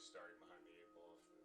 starting behind the eight ball if we.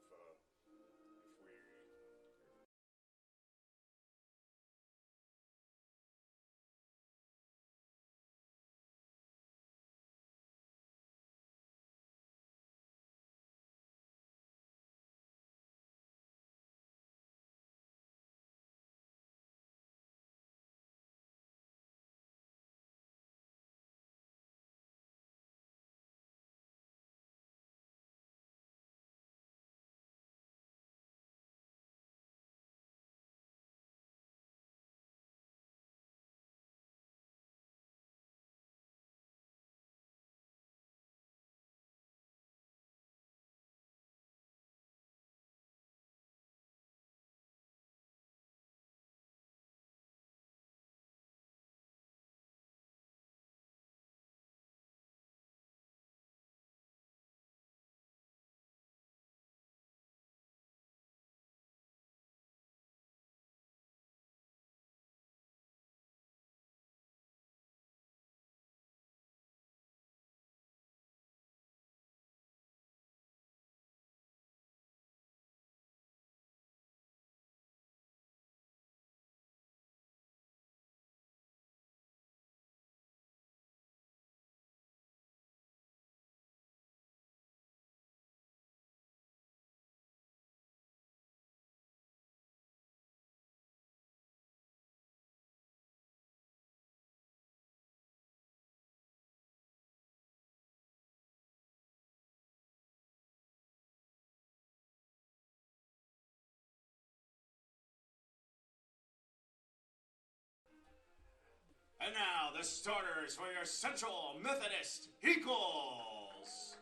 And now the starters for your Central Methodist Eagles.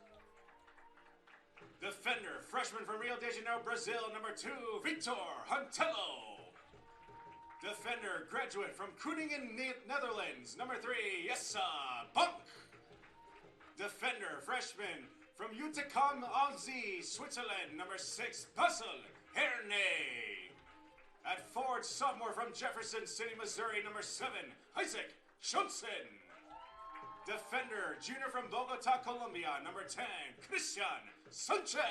Defender, freshman from Rio de Janeiro, Brazil, number 2, Victor Huntello. Defender, graduate from Groningen, Netherlands, number 3, Jessa Bunk. Defender, freshman from Uticum Aussie, Switzerland, number 6, Basel Herne. At forward, sophomore from Jefferson City, Missouri, number 7, Isaac Johnson. Defender, junior from Bogota, Colombia, number 10, Christian Sanchez.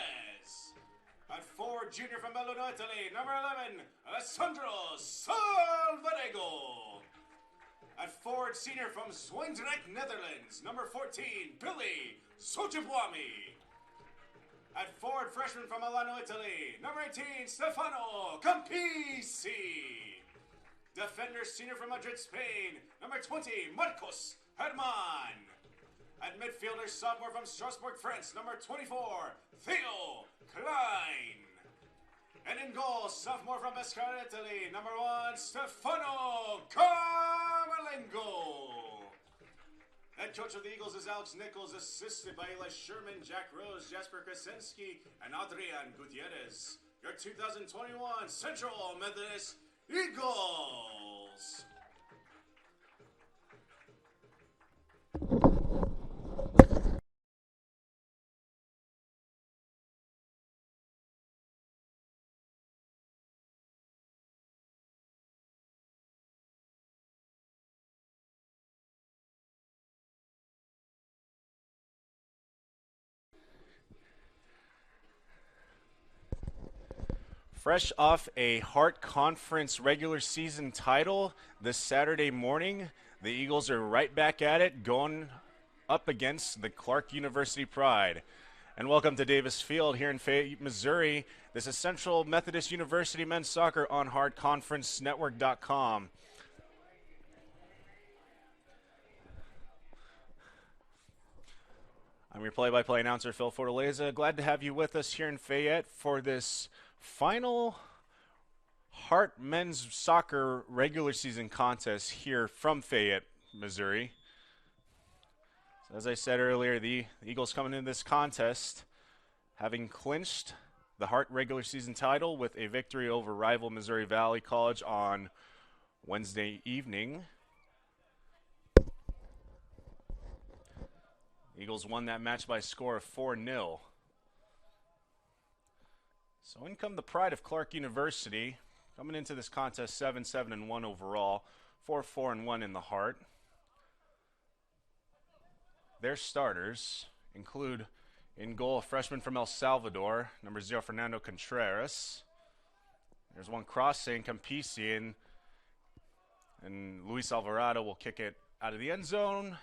At forward, junior from Belluno, Italy, number 11, Alessandro Salvarego. At forward, senior from Zwijndrecht, Netherlands, number 14, Billy Sojibwami. At forward, freshman from Milano, Italy, number 18, Stefano Campisi. Defender, senior from Madrid, Spain, number 20, Marcos Herman. At midfielder, sophomore from Strasbourg, France, number 24, Theo Klein. And in goal, sophomore from Pescara, Italy, number 1, Stefano Carmelengo. Head coach of the Eagles is Alex Nichols, assisted by Eli Sherman, Jack Rose, Jasper Krasinski, and Adrian Gutierrez. Your 2021 Central Methodist Eagles. Fresh off a Hart Conference regular season title this Saturday morning, the Eagles are right back at it, going up against the Clarke University Pride. And welcome to Davis Field here in Fayette, Missouri. This is Central Methodist University men's soccer on HartConferenceNetwork.com. I'm your play-by-play announcer, Phil Fortaleza. Glad to have you with us here in Fayette for this final Hart men's soccer regular season contest here from Fayette, Missouri. So as I said earlier, the Eagles coming into this contest having clinched the Hart regular season title with a victory over rival Missouri Valley College on Wednesday evening. Eagles won that match by a score of 4-0. So in come the pride of Clarke University, coming into this contest 7-7-1 overall, 4-4-1 in the Hart. Their starters include In goal, a freshman from El Salvador, number 0, Fernando Contreras. There's one crossing, Campisi, and Luis Alvarado will kick it out of the end zone.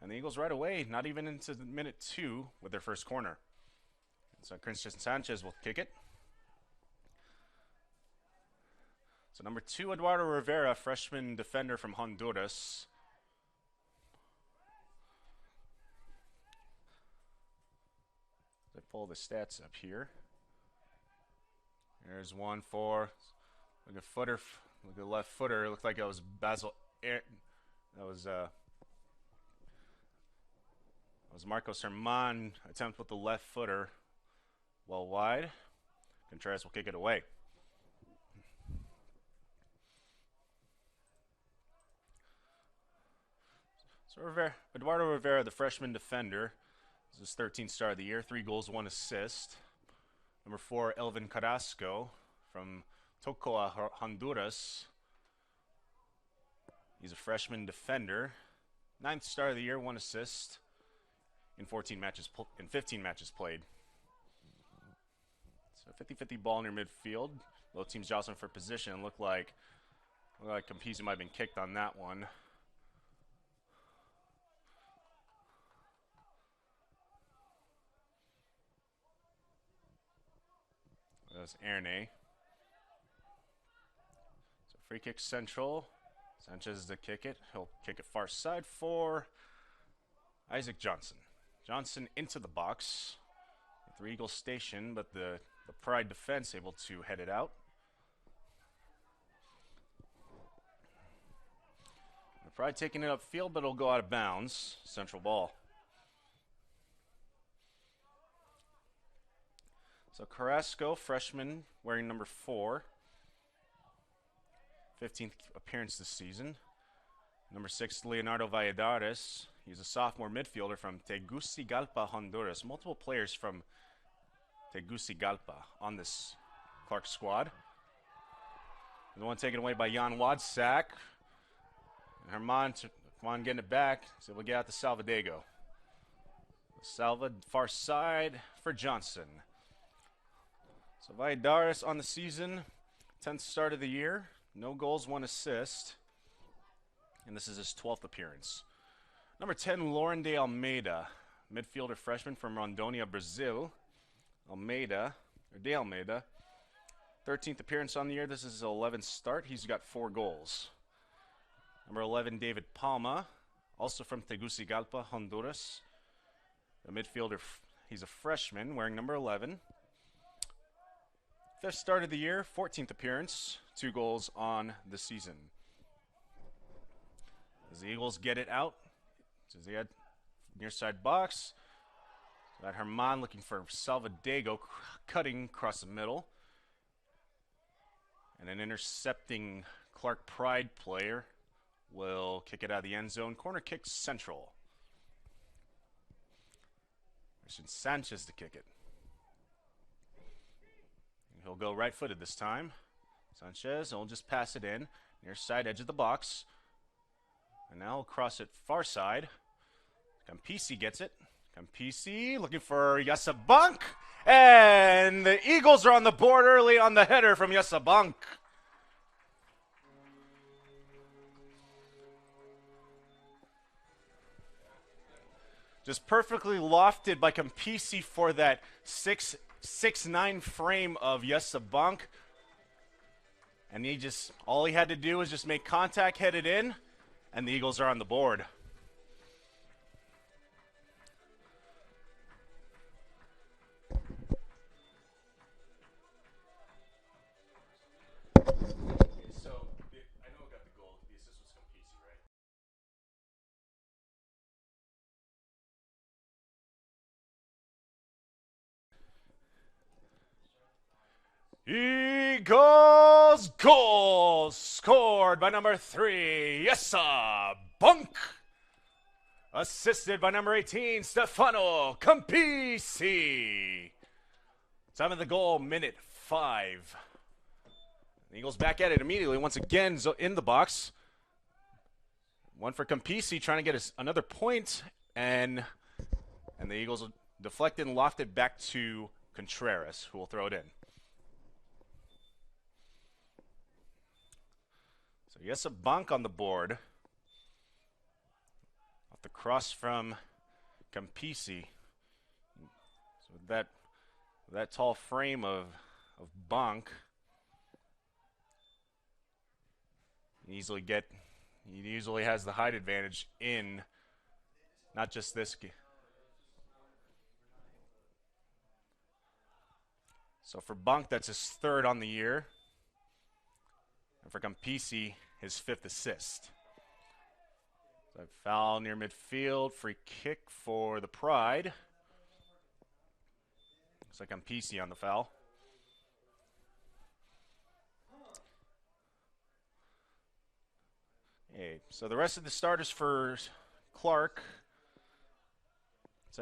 And the Eagles right away, not even into minute 2 with their first corner. So Christian Sanchez will kick it. So number 2, Eduardo Rivera, freshman defender from Honduras. I pull the stats up here. There's one for, look at footer, look at left footer. It looked like it was Basil. That was Marcos Herman attempt with the left footer, well wide. Contreras will kick it away. So Eduardo Rivera, the freshman defender, this is his 13th start of the year, 3 goals, 1 assist. Number 4, Elvin Carrasco from Tocoa, Honduras. He's a freshman defender, 9th start of the year, 1 assist in 15 matches played. So 50-50 ball near midfield. Both teams jostling for position. Looked like Campisi might have been kicked on that one. That was Erne. So free kick central. Sanchez to kick it. He'll kick it far side for Isaac Johnson. Johnson into the box. 3 Eagles station, but the Pride defense able to head it out. The Pride taking it upfield, but it'll go out of bounds. Central ball. So Carrasco, freshman, wearing number 4. 15th appearance this season. Number 6, Leonardo Valladares. He's a sophomore midfielder from Tegucigalpa, Honduras. Multiple players from Tegucigalpa on this Clarke squad. The one taken away by Jan Wadsak. And Herman getting it back. So we'll get out to Salvadego. Salva, far side for Johnson. So Valladares on the season. 10th start of the year. No goals, 1 assist. And this is his 12th appearance. Number 10, Lauren de Almeida. Midfielder freshman from Rondônia, Brazil. De Almeida. 13th appearance on the year. This is his 11th start. He's got 4 goals. Number 11, David Palma. Also from Tegucigalpa, Honduras. The midfielder, he's a freshman wearing number 11. 5th start of the year, 14th appearance, 2 goals on the season. As the Eagles get it out, as they had near side box, got Herman looking for Salvadego, cutting across the middle. And an intercepting Clarke Pride player will kick it out of the end zone. Corner kick central. Christian Sanchez to kick it. He'll go right-footed this time. Sanchez will just pass it in. Near side edge of the box. And now he'll cross it far side. Campisi gets it. Campisi looking for Yasabunk. And the Eagles are on the board early on the header from Yasabunk. Just perfectly lofted by Campisi for that 6'9" frame of Yasabunk. And all he had to do was just make contact, head it in, and the Eagles are on the board. So, I know who got the goal. The assist was Campisi, right? Eagles goal scored by number 3, Yasabunk. Assisted by number 18, Stefano Campisi. Time of the goal, minute 5. The Eagles back at it immediately, once again in the box. One for Campisi, trying to get another point, and the Eagles deflected and lofted back to Contreras, who will throw it in. So yes, a bunk on the board. Off the cross from Campisi. So with that tall frame of bunk, he usually has the height advantage in not just this game. So for Bunk, that's his third on the year. And for Campisi, his fifth assist. So foul near midfield, free kick for the Pride. Looks like Campisi on the foul. Okay, so the rest of the starters for Clarke. It's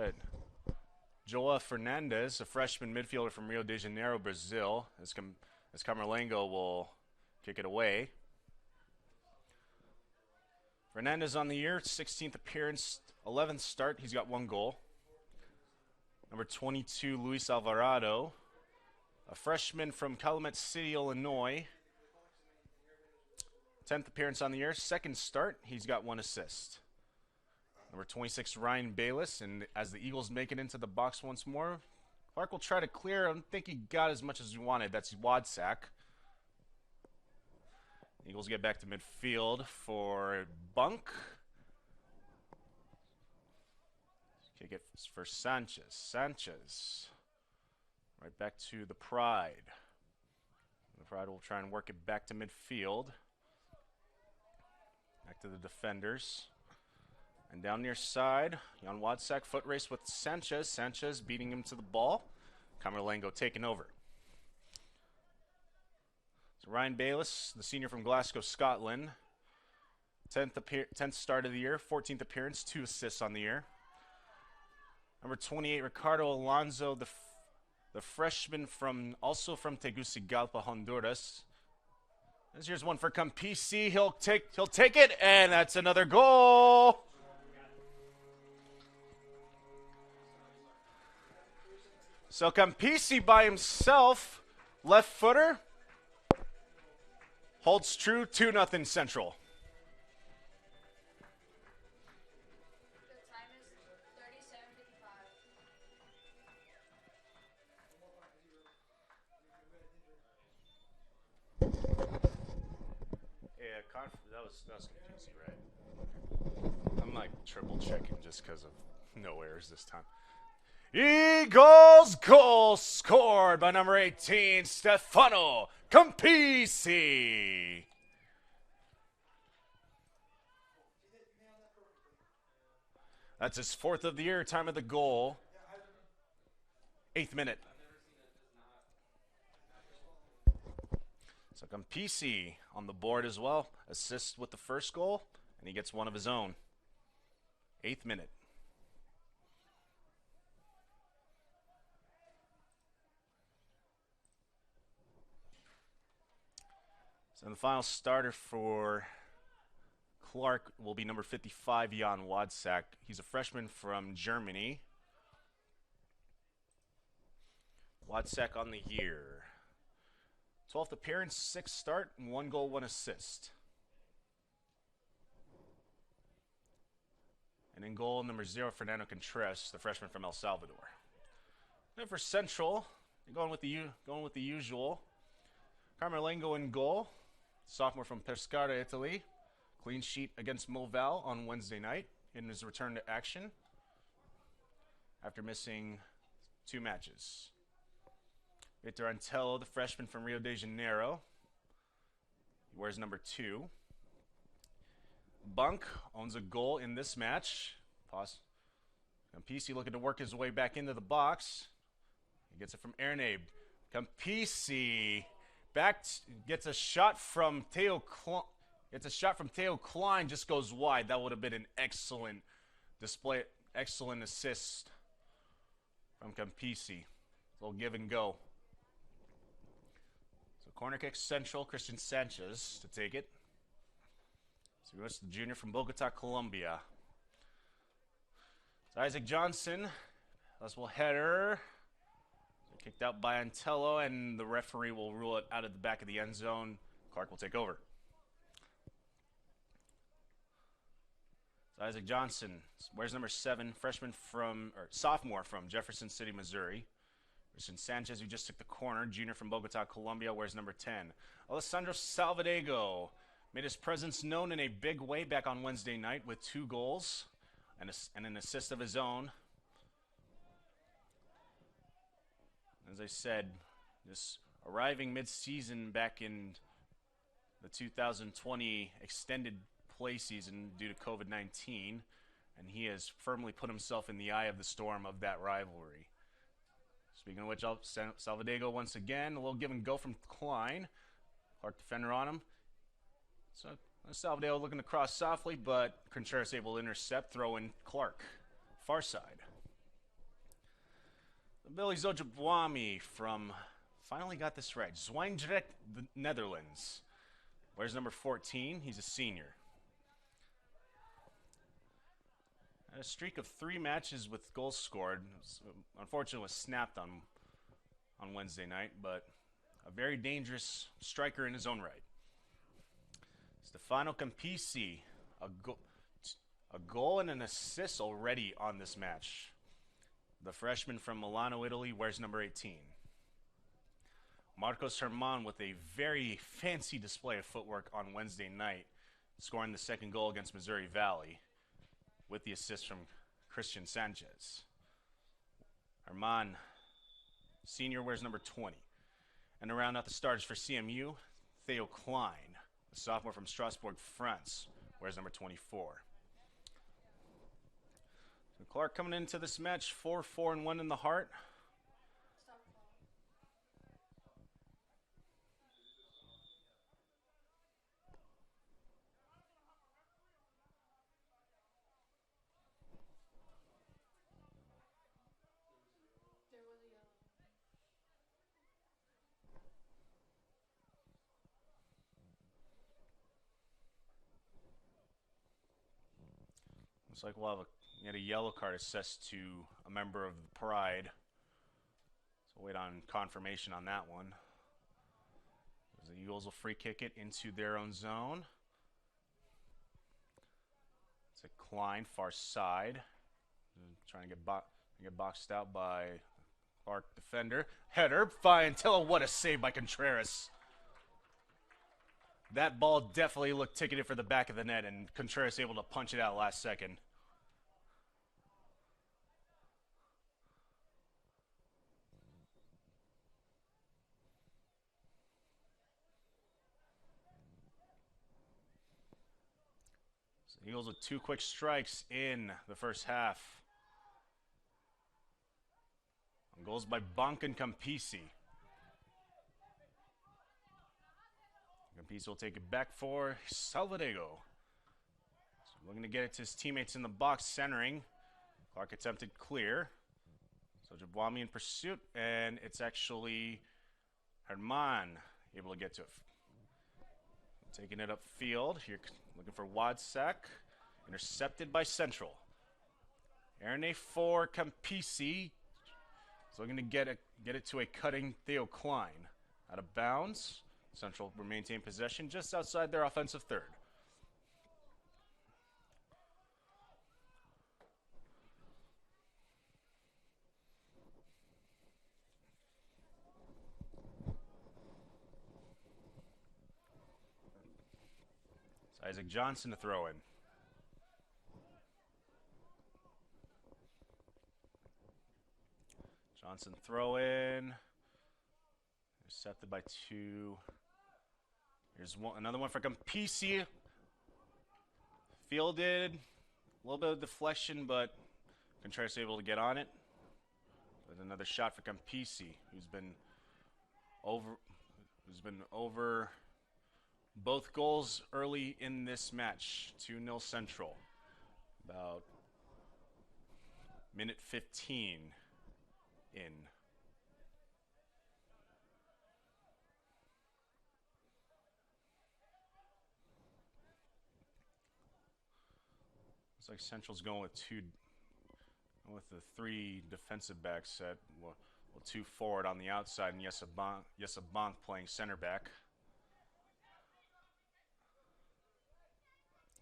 Joa Fernandez, a freshman midfielder from Rio de Janeiro, Brazil, as Camarlengo will kick it away. Fernandez on the year, 16th appearance, 11th start. He's got 1 goal. Number 22, Luis Alvarado, a freshman from Calumet City, Illinois. 10th appearance on the year, 2nd start. He's got 1 assist. Number 26, Ryan Bayless, and as the Eagles make it into the box once more, Clarke will try to clear. I don't think he got as much as he wanted. That's Wadsack. Eagles get back to midfield for Bunk. Kick it for Sanchez. Sanchez. Right back to the Pride. The Pride will try and work it back to midfield. Back to the defenders. And down near side, Jan Wadsack foot race with Sanchez. Sanchez beating him to the ball. Camarlengo taking over. So Ryan Bayless, the senior from Glasgow, Scotland. 10th start of the year, 14th appearance, 2 assists on the year. Number 28, Ricardo Alonso, the freshman also from Tegucigalpa, Honduras. Here's one for Campisi. He'll take it, and that's another goal. So Campisi by himself, left footer, holds true, 2-0 Central. The time is 37:55. Yeah, that was Campisi, right? I'm like triple checking just because of no errors this time. Eagles goal scored by number 18, Stefano Campisi. That's his 4th of the year, time of the goal. 8th minute. So Campisi on the board as well. Assists with the first goal, and he gets one of his own. 8th minute. And the final starter for Clarke will be number 55, Jan Wadsack. He's a freshman from Germany. Wadsack on the year. 12th appearance, 6th start, and 1 goal, 1 assist. And in goal, number 0, Fernando Contreras, the freshman from El Salvador. And for Central, going with the usual. Camarlengo in goal. Sophomore from Pescara, Italy. Clean sheet against Moval on Wednesday night in his return to action after missing 2 matches. Victor Antello, the freshman from Rio de Janeiro. He wears number 2. Bunk owns a goal in this match. Campisi looking to work his way back into the box. He gets it from Ernabe. Campisi gets a shot from Theo Klein, just goes wide. That would have been an excellent display, excellent assist from Campisi. A little give and go. So corner kick Central, Christian Sanchez to take it. So he goes to the junior from Bogota, Colombia. So Isaac Johnson, Possible header. Kicked out by Antello, and the referee will rule it out of the back of the end zone. Clarke will take over. So Isaac Johnson wears number 7, sophomore from Jefferson City, Missouri. Christian Sanchez, who just took the corner, junior from Bogota, Colombia, wears number 10. Alessandro Salvadego made his presence known in a big way back on Wednesday night with 2 goals and an assist of his own. As I said, just arriving mid-season back in the 2020 extended play season due to COVID-19, and he has firmly put himself in the eye of the storm of that rivalry. Speaking of which, Salvadego once again, a little give and go from Klein. Clarke defender on him. So Salvadego looking to cross softly, but Contreras able to intercept, throw in Clarke. Far side. Billy Zojabwami from, finally got this right, Zwijndrecht, the Netherlands. Wears number 14. He's a senior. Had a streak of 3 matches with goals scored. Unfortunately, was snapped on Wednesday night, but a very dangerous striker in his own right. Stefano Campisi, a goal and an assist already on this match. The freshman from Milano, Italy, wears number 18. Marcos Herman with a very fancy display of footwork on Wednesday night, scoring the 2nd goal against Missouri Valley with the assist from Christian Sanchez. Herman, senior, wears number 20. And to round out the starters for CMU, Theo Klein, a sophomore from Strasbourg, France, wears number 24. Clarke coming into this match 4-4-1 in the heart. Looks like we'll have a yellow card assessed to a member of the Pride. So wait on confirmation on that one. The Eagles will free kick it into their own zone. It's a Klein, far side. Trying to get boxed out by Clarke defender. Header, fine. Tell her what a save by Contreras. That ball definitely looked ticketed for the back of the net, and Contreras able to punch it out last second. So Eagles with 2 quick strikes in the first half. And goals by Bonk and Campisi. Campisi will take it back for Salvadego. So looking to get it to his teammates in the box, centering. Clarke attempted clear. So Jabwami in pursuit, and it's actually Herman able to get to it. Taking it upfield. Here looking for Wadsack. Intercepted by Central. Erne for Campisi. He's looking to get it to a cutting Theo Klein. Out of bounds. Central will maintain possession just outside their offensive third. It's Isaac Johnson to throw in. Johnson throw in. Intercepted by 2. Here's another one for Campisi. Fielded. A little bit of deflection, but Contreras able to get on it. With another shot for Campisi, who's been over both goals early in this match. 2-0 Central. About minute 15 in. Looks like Central's going with with the 3 defensive back set. Well, 2 forward on the outside, and Yesabonk playing center back.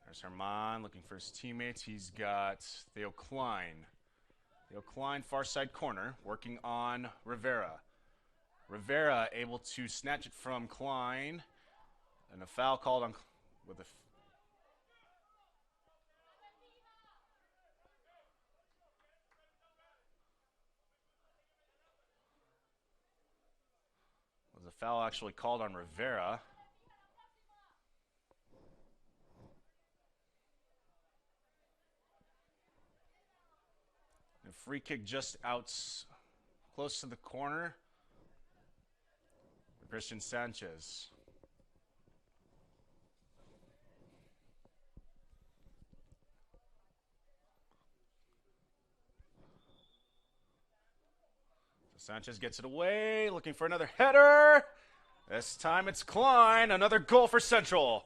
There's Herman looking for his teammates. He's got Theo Klein. Theo Klein, far side corner, working on Rivera. Rivera able to snatch it from Klein, and a foul called on with a. Was a foul actually called on Rivera? A free kick just out close to the corner. Christian Sanchez. So Sanchez gets it away, looking for another header. This time it's Klein. Another goal for Central.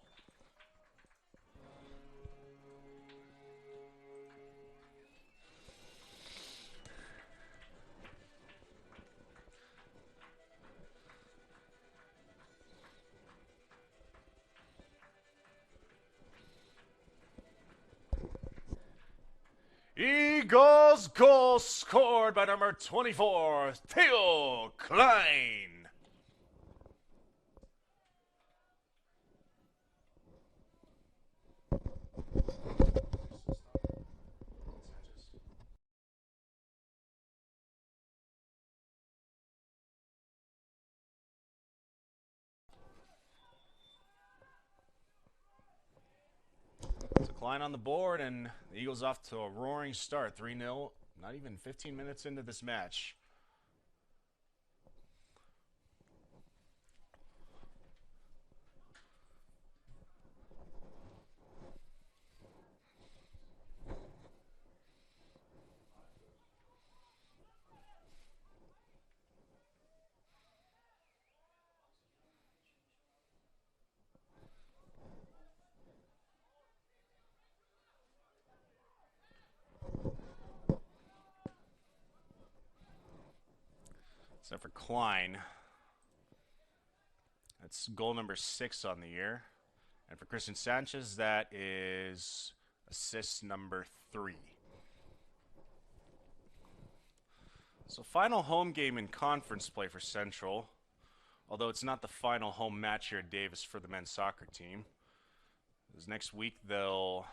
Eagles goal scored by number 24, Theo Klein. So Klein on the board, and the Eagles off to a roaring start, 3-0, not even 15 minutes into this match. So for Klein, that's goal number 6 on the year. And for Christian Sanchez, that is assist number 3. So final home game in conference play for Central, although it's not the final home match here at Davis for the men's soccer team. Because next week they'll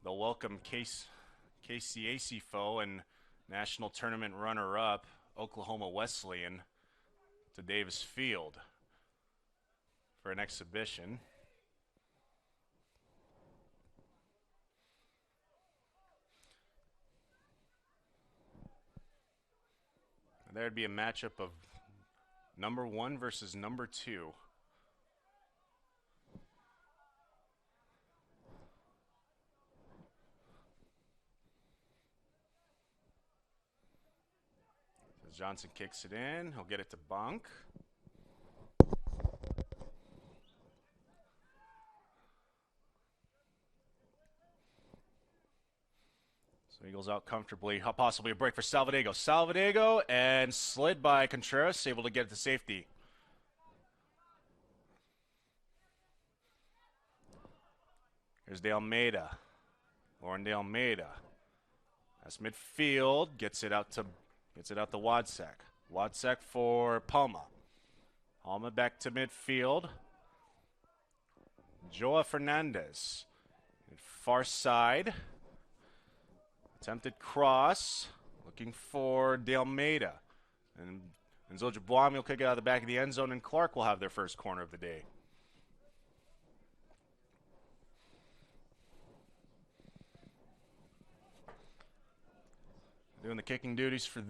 welcome KCAC foe and national tournament runner-up Oklahoma Wesleyan to Davis Field for an exhibition. And there'd be a matchup of number 1 versus number 2. Johnson kicks it in. He'll get it to Bonk. So Eagles out comfortably. Possibly a break for Salvadego. Salvadego and slid by Contreras, able to get it to safety. Here's De Almeida. Lauren De Almeida. That's midfield. Gets it out to Wadsack. Wadsack for Palma. Palma back to midfield. Joa Fernandez. Far side. Attempted cross. Looking for De Almeida. And Zojabuami will kick it out of the back of the end zone, and Clarke will have their first corner of the day. Doing the kicking duties for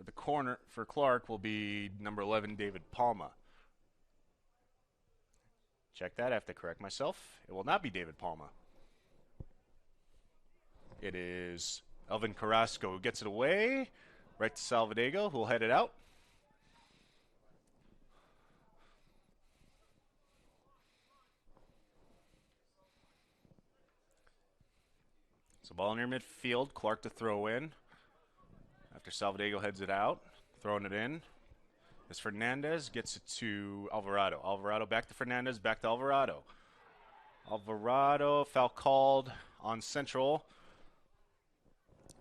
the corner for Clarke will be number 11, David Palma. Check that, I have to correct myself. It will not be David Palma. It is Elvin Carrasco who gets it away. Right to Salvadego, who will head it out. So ball near midfield. Clarke to throw in. After Salvadego heads it out. Throwing it in. As Fernandez gets it to Alvarado. Alvarado back to Fernandez. Back to Alvarado. Alvarado, foul called on Central.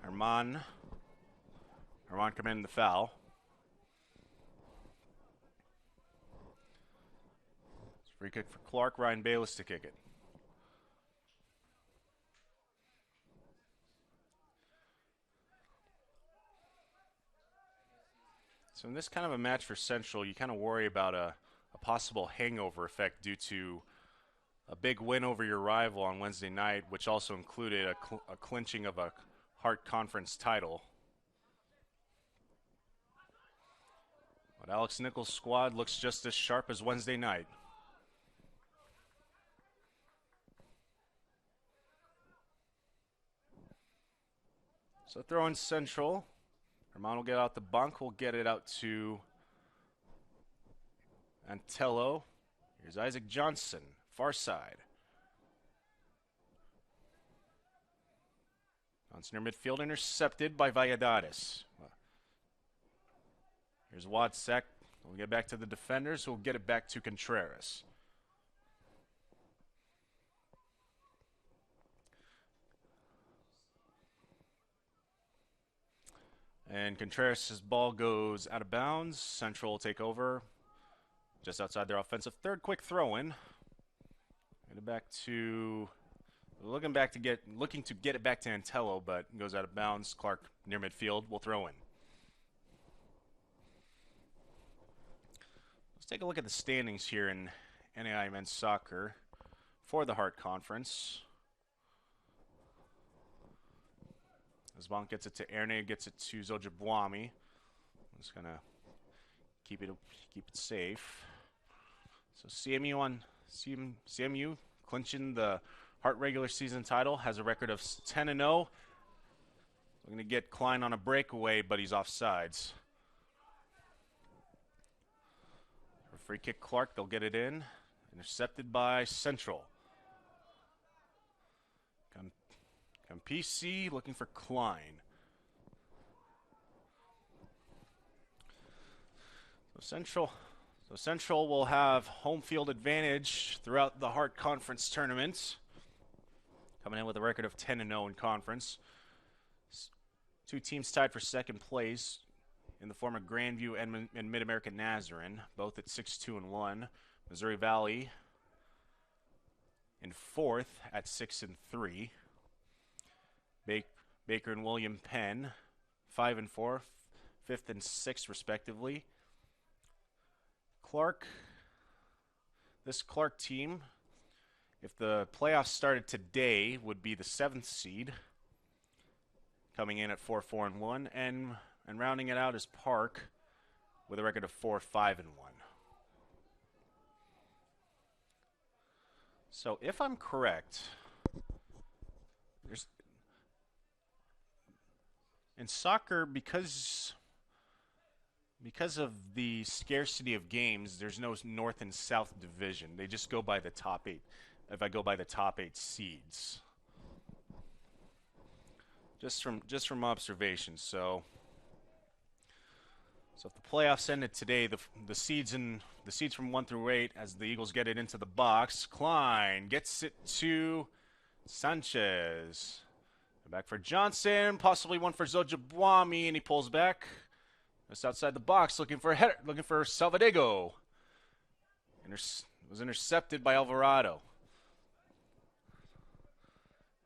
Herman committing the foul. Free kick for Clarke. Ryan Bayless to kick it. So in this kind of a match for Central, you kind of worry about a possible hangover effect due to a big win over your rival on Wednesday night, which also included a clinching of a Hart Conference title. But Alex Nichols' squad looks just as sharp as Wednesday night. So throw in Central. Herman will get out the bunk. We'll get it out to Antello. Here's Isaac Johnson, far side. Johnson near midfield, intercepted by Valladares. Here's Wadsek. We'll get back to the defenders. We'll get it back to Contreras. And Contreras' ball goes out of bounds. Central will take over just outside their offensive third. Quick throw in. Get it back to looking to get it back to Antello, but goes out of bounds. Clarke near midfield will throw in. Let's take a look at the standings here in NAI men's soccer for the Hart Conference. Zbonk gets it to Erne, gets it to Zojabwami. I'm just gonna keep it safe. So CMU clinching the Hart regular season title, has a record of 10-0. We're gonna get Klein on a breakaway, but he's offsides. For free kick, Clarke, they'll get it in. Intercepted by Central. PC looking for Klein. So Central will have home field advantage throughout the Hart Conference tournament. Coming in with a record of 10-0 in conference. Two teams tied for second place in the form of Grandview and Mid-American Nazarene, both at 6-2-1. Missouri Valley in fourth at 6-3. Baker and William Penn, 5-4, 5th and 6th respectively. This Clarke team, if the playoffs started today, would be the 7th seed, coming in at 4-4-1, and rounding it out is Park with a record of 4-5-1. So if I'm correct, in soccer, because of the scarcity of games, there's no North and South division. They just go by the top 8. If I go by the top 8 seeds, just from observation. So if the playoffs ended today, the seeds from 1 through 8, as the Eagles get it into the box, Klein gets it to Sanchez. Back for Johnson, possibly one for Zojabwami, and he pulls back. Just outside the box, looking for Salvadego. Was intercepted by Alvarado.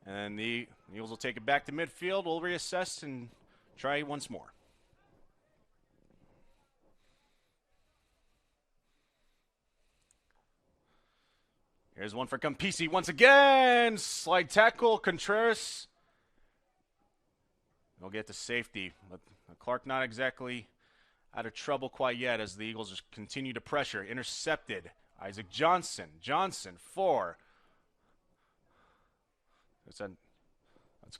And the Eagles will take it back to midfield. We'll reassess and try once more. Here's one for Campisi once again. Slide tackle, Contreras. They'll get to safety, but Clarke not exactly out of trouble quite yet as the Eagles just continue to pressure. Intercepted. Isaac Johnson. Johnson, 4. That's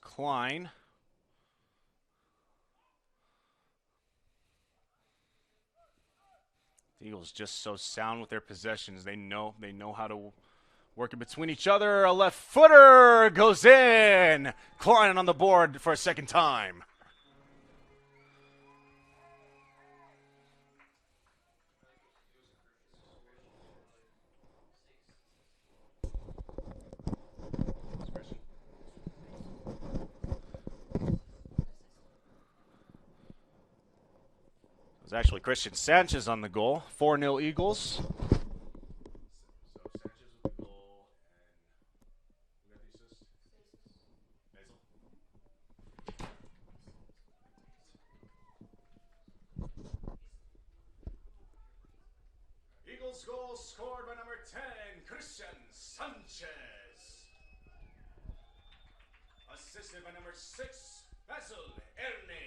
Klein. The Eagles just so sound with their possessions. They know how to Working between each other, a left footer goes in. Klein on the board for a second time. It was actually Christian Sanchez on the goal. 4-0 Eagles. Eagles goal scored by number 10, Christian Sanchez. Assisted by number 6, Basil Ernie.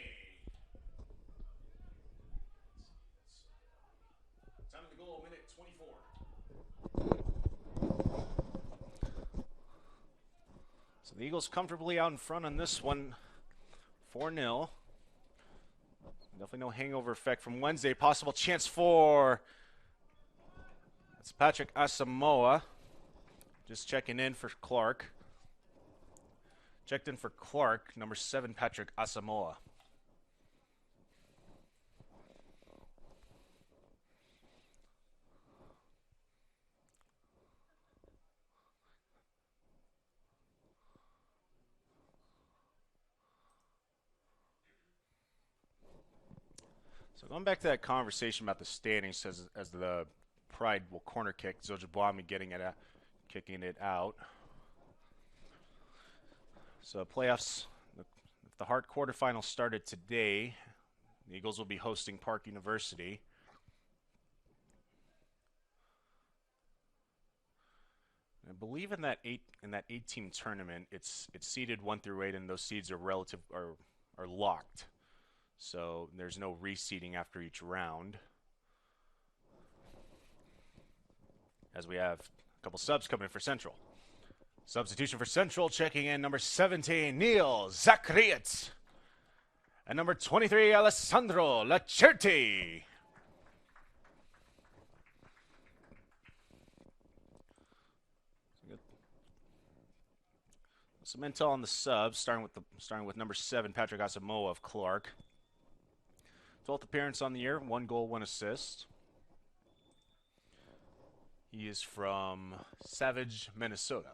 Time of the goal, minute 24. So the Eagles comfortably out in front on this one, 4-0. Definitely no hangover effect from Wednesday. Possible chance for... That's Patrick Asamoah. Just checking in for Clarke. Checked in for Clarke, number 7, Patrick Asamoah. So going back to that conversation about the standings as the Pride will corner kick, Zojabwami kicking it out. So playoffs, the Hart quarterfinals started today. The Eagles will be hosting Park University. I believe in that 8-team tournament, it's seeded 1 through 8, and those seeds are locked. So there's no reseeding after each round. As we have a couple subs coming in for Central. Substitution for Central, checking in number 17, Neil Zakriet. And number 23, Alessandro Lacerti. Some intel on the subs, starting with number 7, Patrick Asamoah of Clarke. 12th appearance on the year, 1 goal, 1 assist. He is from Savage, Minnesota.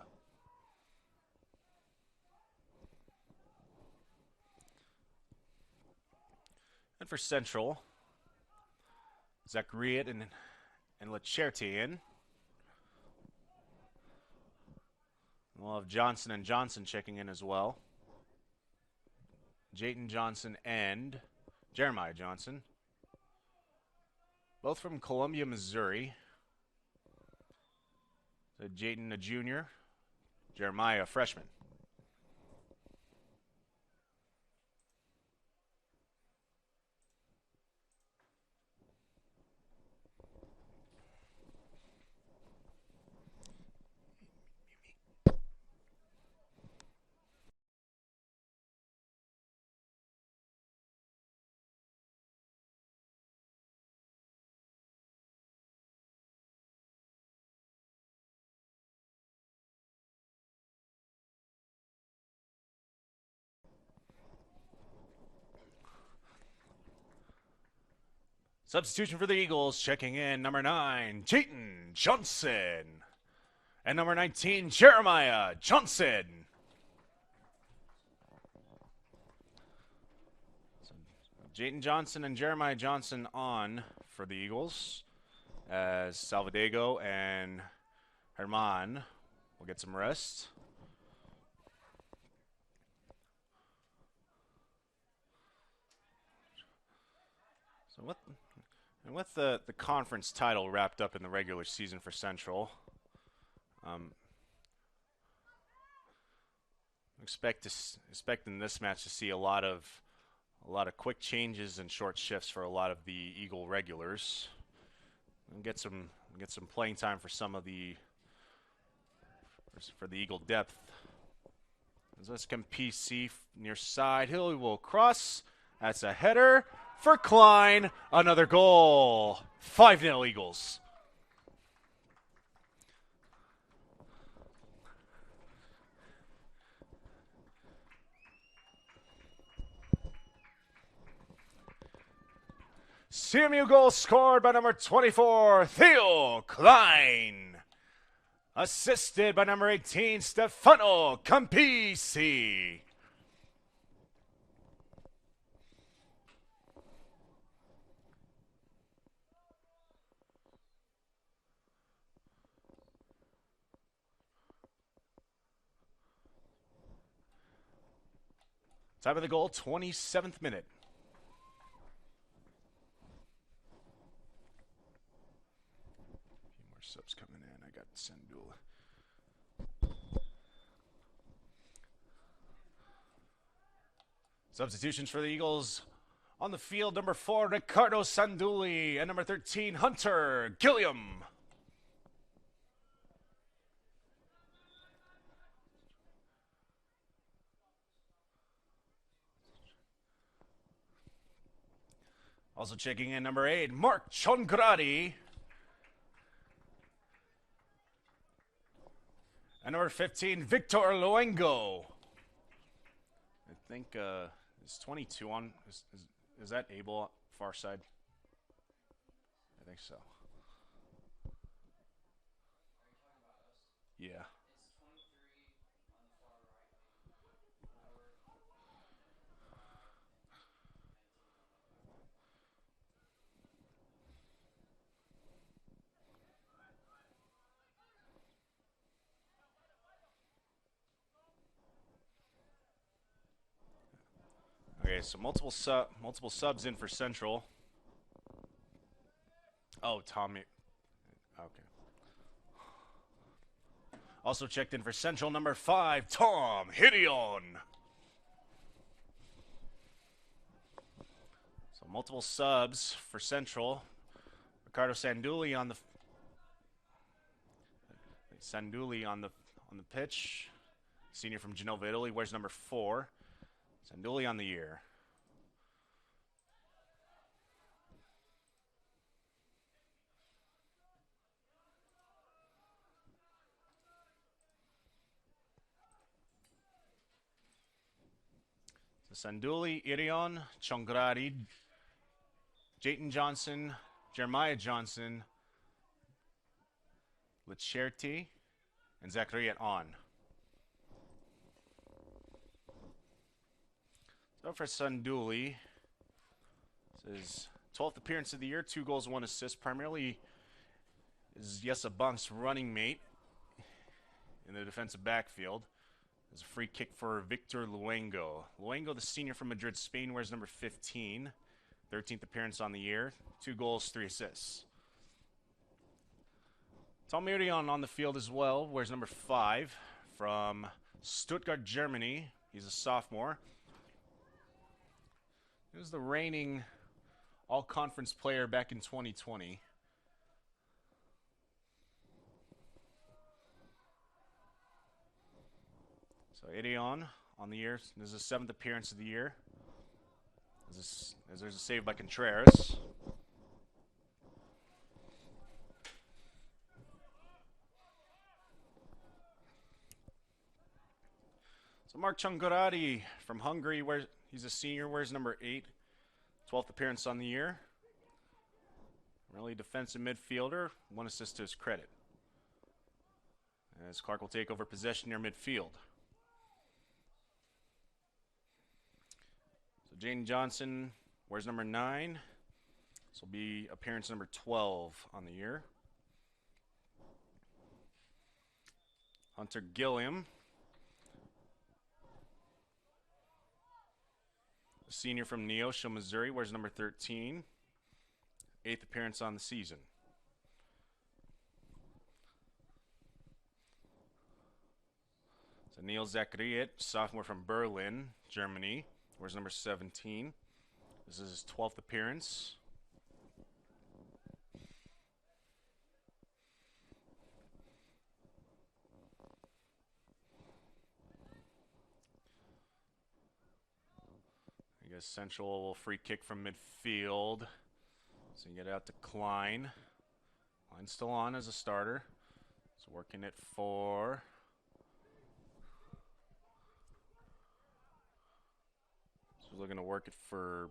And for Central, Zakriet and Lacerti in. We'll have Johnson and Johnson checking in as well. Jayton Johnson and Jeremiah Johnson. Both from Columbia, Missouri. So Jayton, a junior. Jeremiah, a freshman. Substitution for the Eagles, checking in number 9, Jayton Johnson. And number 19, Jeremiah Johnson. So, Jayton Johnson and Jeremiah Johnson on for the Eagles, as Salvadego and Herman will get some rest. So with the conference title wrapped up in the regular season for Central, expecting this match to see a lot of quick changes and short shifts for a lot of the Eagle regulars, and get some playing time for some of the Eagle depth. As let's come PC near side, he will cross. That's a header for Klein. Another goal. 5-0 Eagles. CMU goal scored by number 24, Theo Klein. Assisted by number 18, Stefano Campisi. Time of the goal, 27th minute. A few more subs coming in. I got Sendul. Substitutions for the Eagles on the field. Number 4, Ricardo Sanduli. And number 13, Hunter Gilliam. Also checking in number 8, Mark Chongradi. And number 15, Victor Luengo. I think is 22 on. Is that Abel far side? I think so. Yeah. Okay, so multiple subs in for Central. Oh, Tommy. Okay. Also checked in for Central, number 5, Tom Hideon. So multiple subs for Central. Ricardo Sanduli on the pitch. Senior from Genova, Italy, wears number 4. Sanduli on the year. So Sanduli, Irion, Chongradi, Jayton Johnson, Jeremiah Johnson, Licherti, and Zachariah on. So for Sanduli, this is 12th appearance of the year, 2 goals, 1 assist. Primarily is Jesse Bunk's running mate in the defensive backfield. There's a free kick for Victor Luengo. Luengo, the senior from Madrid, Spain, wears number 15. 13th appearance on the year, 2 goals, 3 assists. Tom Mirion on the field as well, wears number 5 from Stuttgart, Germany. He's a sophomore. He was the reigning all-conference player back in 2020. So Idion on the year. This is his 7th appearance of the year. As there's a save by Contreras. So Mark Chongorati from Hungary, he's a senior, wears number 8. 12th appearance on the year. Really defensive midfielder, 1 assist to his credit. As Clarke will take over possession near midfield. So Jane Johnson wears number 9. This will be appearance number 12 on the year. Hunter Gilliam, a senior from Neosho, Missouri, wears number 13. 8th appearance on the season. So Neil Zachariet, sophomore from Berlin, Germany, wears number 17. This is his 12th appearance. I guess Central will free kick from midfield. So you get out to Klein. Klein's still on as a starter. So working it for So we're looking to work it for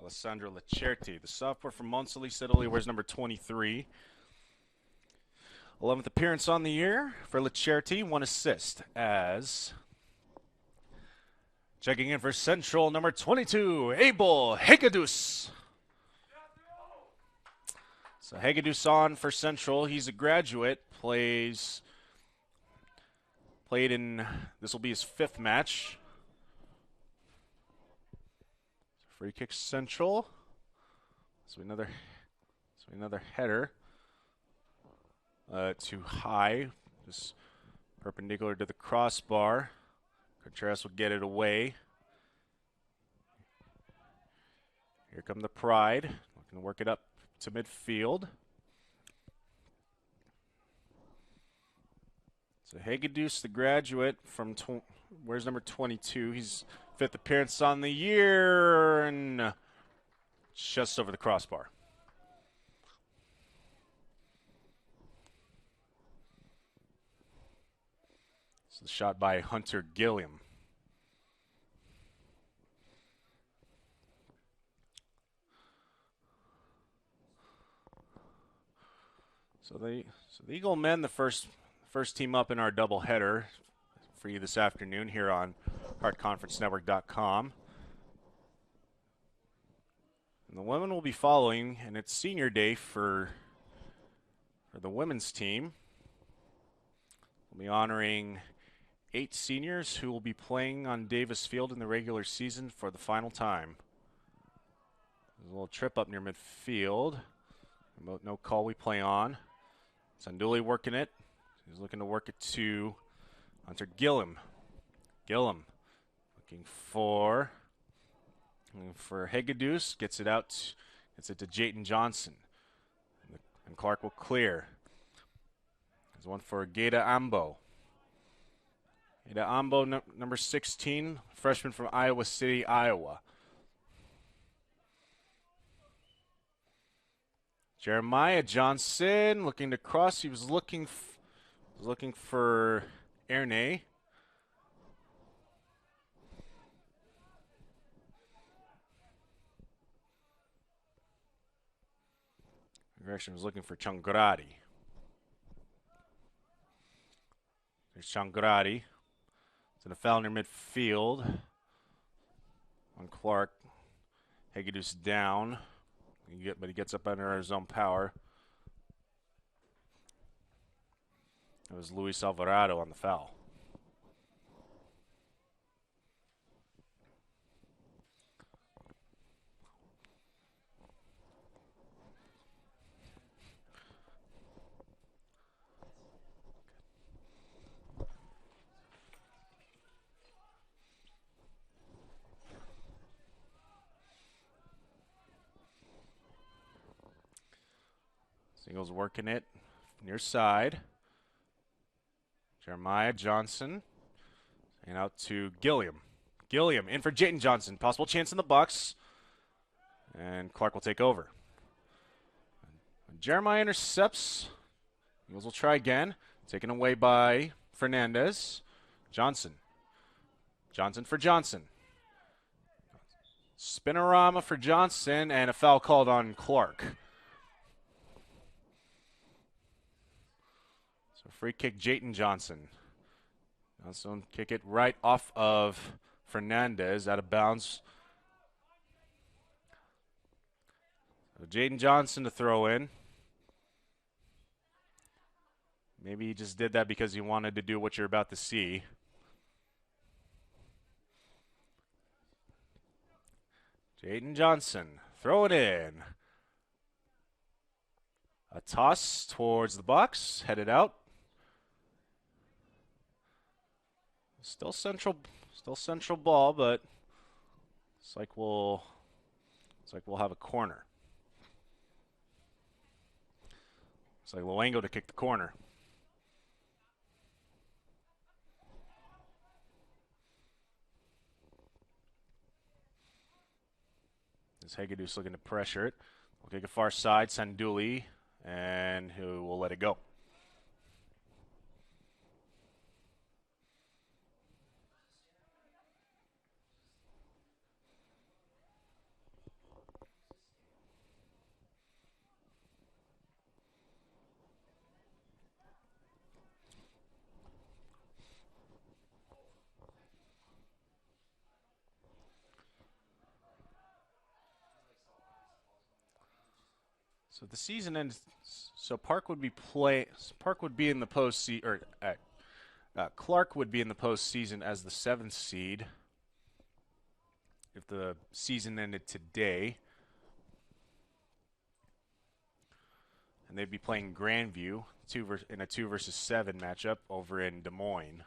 Alessandro Leccerti, the sophomore from Monsolis, Italy, wears number 23. 11th appearance on the year for Leccerti, 1 assist as checking in for Central, number 22, Abel Hegedus. So Hegedus on for Central. He's a graduate, played in, this will be his 5th match. Free kick Central. So another header. Too high, just perpendicular to the crossbar. Contreras will get it away. Here come the Pride, looking to work it up to midfield. So Hegedus, the graduate from where's number 22? He's 5th appearance on the year and just over the crossbar. So the shot by Hunter Gilliam. So the Eagle men, the first team up in our doubleheader for you this afternoon here on HeartConferenceNetwork.com. And the women will be following, and it's senior day for the women's team. We'll be honoring 8 seniors who will be playing on Davis Field in the regular season for the final time. There's a little trip up near midfield. No call, we play on. Sanduli working it. He's looking to work it to Hunter Gilliam. Gilliam looking for Hegedus. Gets it to Jayton Johnson. And Clarke will clear. There's one for Geda Ambo. Geda Ambo, number 16, freshman from Iowa City, Iowa. Jeremiah Johnson looking to cross. He was looking for Erne. Gresham was looking for Changradi. There's Changradi. It's in a foul near midfield on Clarke. Hegedus down. But he gets up under his own power. It was Luis Alvarado on the foul. Singles working it near side. Jeremiah Johnson. And out to Gilliam. Gilliam in for Jayton Johnson. Possible chance in the box. And Clarke will take over. Jeremiah intercepts. Eagles will try again. Taken away by Fernandez. Johnson. Johnson for Johnson. Spinorama for Johnson. And a foul called on Clarke. Free kick, Jayton Johnson. Johnson kick it right off of Fernandez, out of bounds. So Jayton Johnson to throw in. Maybe he just did that because he wanted to do what you're about to see. Jayton Johnson, throw it in. A toss towards the box, headed out. Still central ball, but it's like we'll have a corner. It's like Luengo to kick the corner. As Hegedus looking to pressure it. We'll kick it far side, Sanduli, and who will let it go. So the season ends. So Park would be in the postseason, or Clarke would be in the postseason as the 7th seed if the season ended today, and they'd be playing Grandview in a 2 versus 7 matchup over in Des Moines.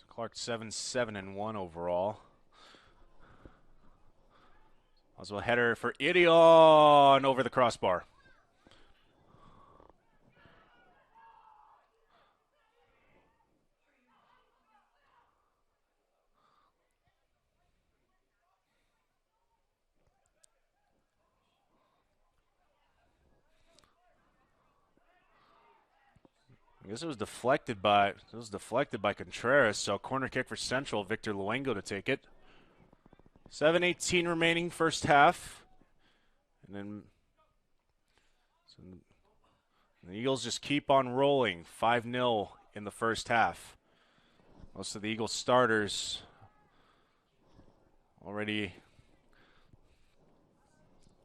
Clarke 7-7-1 overall. Also a header for Idion over the crossbar. I guess it was deflected by Contreras, so corner kick for Central, Victor Luengo to take it. 7:18 remaining first half. And then the Eagles just keep on rolling. 5-0 in the first half. Most of the Eagles starters already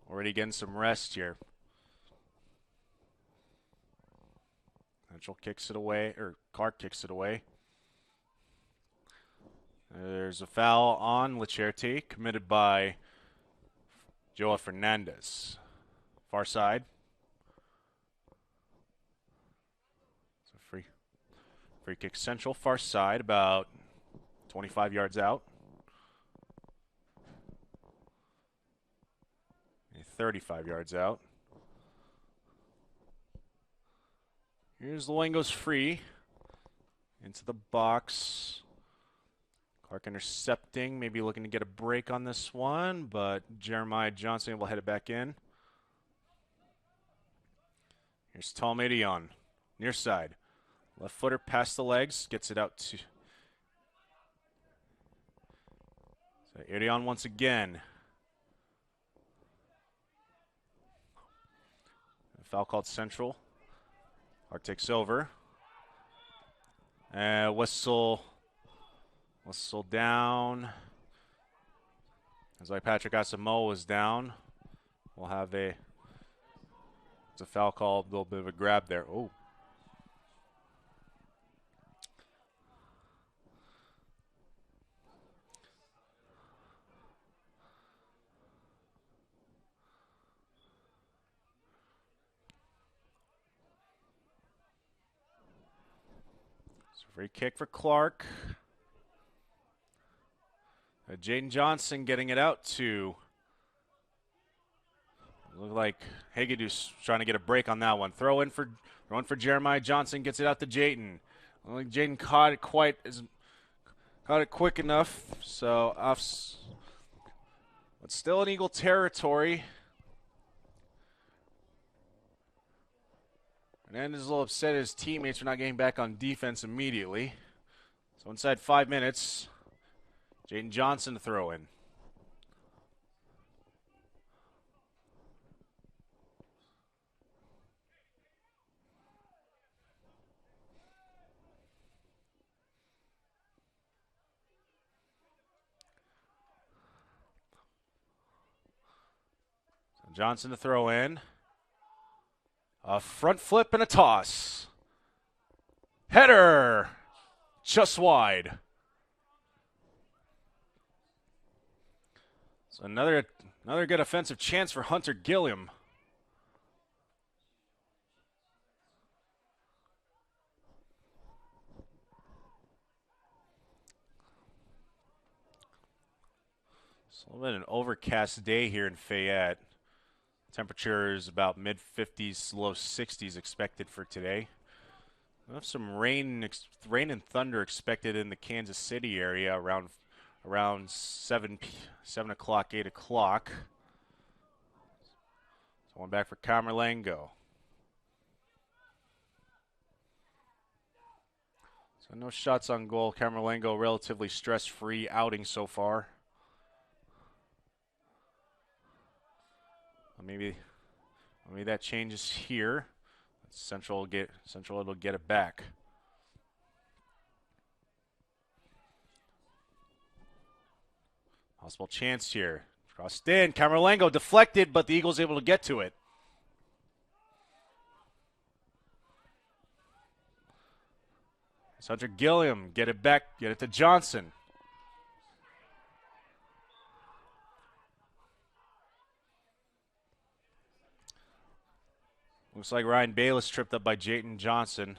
getting some rest here. Central kicks it away, or Clarke kicks it away. There's a foul on Leclerc, committed by Joa Fernandez. Far side. So free kick Central, far side, about 25 yards out. 35 yards out. Here's Luengo's free. Into the box. Clarke intercepting, maybe looking to get a break on this one, but Jeremiah Johnson able to head it back in. Here's Tom Idion, near side. Left footer past the legs, gets it out to... So Idion once again. Foul called Central. Clarke takes over. Whistle down. As like Patrick Asamoah was down. We'll have it's a foul call, a little bit of a grab there. Oh. Free kick for Clarke. Jaden Johnson getting it out to. Look like Hagedus trying to get a break on that one. Throw in for Jeremiah Johnson, gets it out to Jaden. I don't think Jaden caught it quick enough. So but still in Eagle territory. Hernandez is a little upset his teammates for not getting back on defense immediately. So inside 5 minutes, Jaden Johnson to throw in. So Johnson to throw in. A front flip and a toss. Header! Just wide. So another good offensive chance for Hunter Gilliam. It's a little bit of an overcast day here in Fayette. Temperature is about mid-50s, low 60s expected for today. We have some rain and thunder expected in the Kansas City area around 7 o'clock, 8 o'clock. So one back for Camerlengo. So no shots on goal. Camerlengo relatively stress-free outing so far. Maybe that changes here. Central will get it back. Possible chance here. Crossed in. Camerlengo deflected, but the Eagles able to get to it. It's Hunter Gilliam. Get it back. Get it to Johnson. Looks like Ryan Bayless tripped up by Jayton Johnson.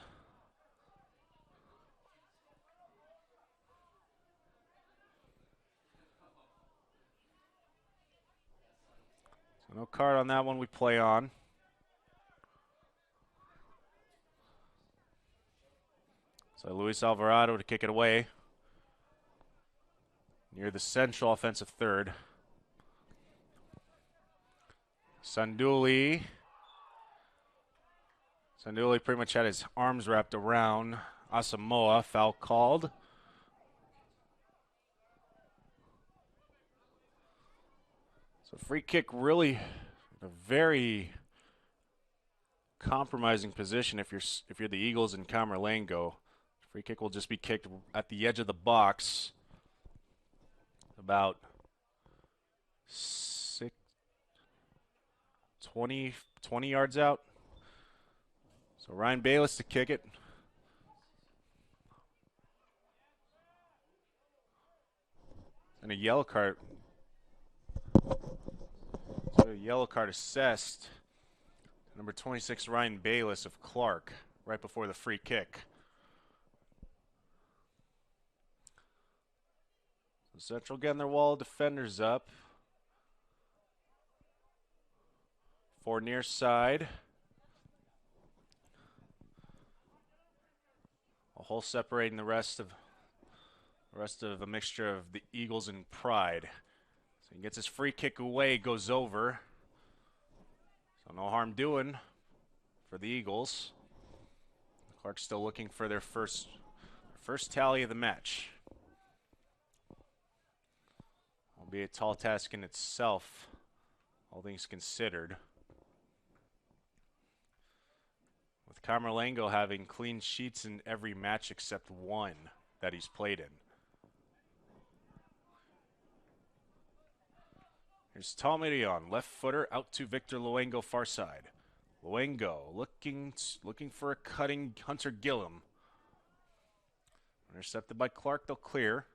So no card on that one we play on. So Luis Alvarado to kick it away. Near the central offensive third. Sanduli pretty much had his arms wrapped around Asamoah. Foul called. So free kick really in a very compromising position if you're the Eagles in Camerlengo. Free kick will just be kicked at the edge of the box. About 20 yards out. So Ryan Bayless to kick it. And a yellow card. So a yellow card assessed. Number 26, Ryan Bayless of Clarke, right before the free kick. So Central getting their wall of defenders up. 4 near side. A hole separating the rest of a mixture of the Eagles and Pride. So he gets his free kick away, goes over. So no harm doing for the Eagles. Clarke's still looking for their first tally of the match. Will be a tall task in itself, all things considered. With Camerlengo having clean sheets in every match except one that he's played in. Here's Talmirion, left footer, out to Victor Luengo, far side. Luengo looking for a cutting Hunter Gilliam. Intercepted by Clarke, they'll clear.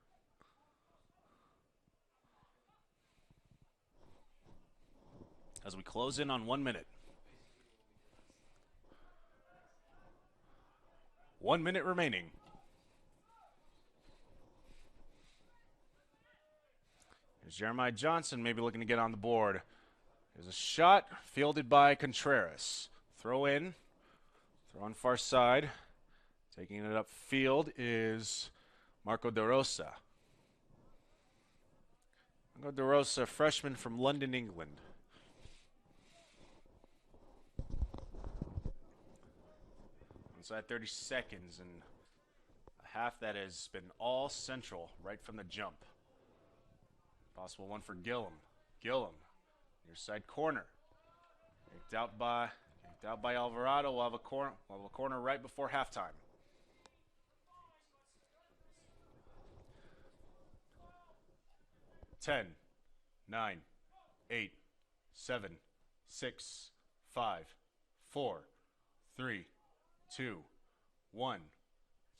As we close in on 1 minute. 1 minute remaining. Here's Jeremiah Johnson maybe looking to get on the board. There's a shot fielded by Contreras. Throw in far side. Taking it upfield is Marco De Rosa. Marco De Rosa, freshman from London, England. Inside 30 seconds, and a half that has been all Central right from the jump. Possible one for Gilliam. Gilliam, near side corner. Kicked out by Alvarado. We'll have a corner right before halftime. Ten, 9, 8, 7, 6, 5, 4, 3, 2, 1,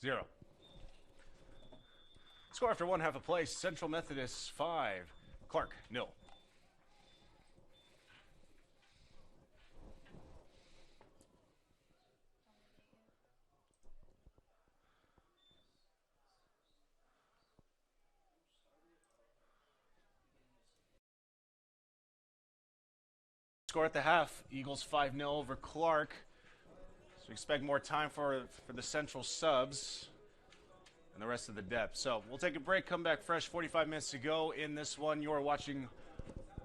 0. Score after one half a play, Central Methodist 5, Clarke 0. Score at the half, Eagles 5-0 over Clarke. So we expect more time for the Central subs and the rest of the depth. So we'll take a break, come back fresh, 45 minutes to go in this one. You are watching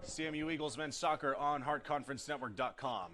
CMU Eagles men's soccer on heartconferencenetwork.com.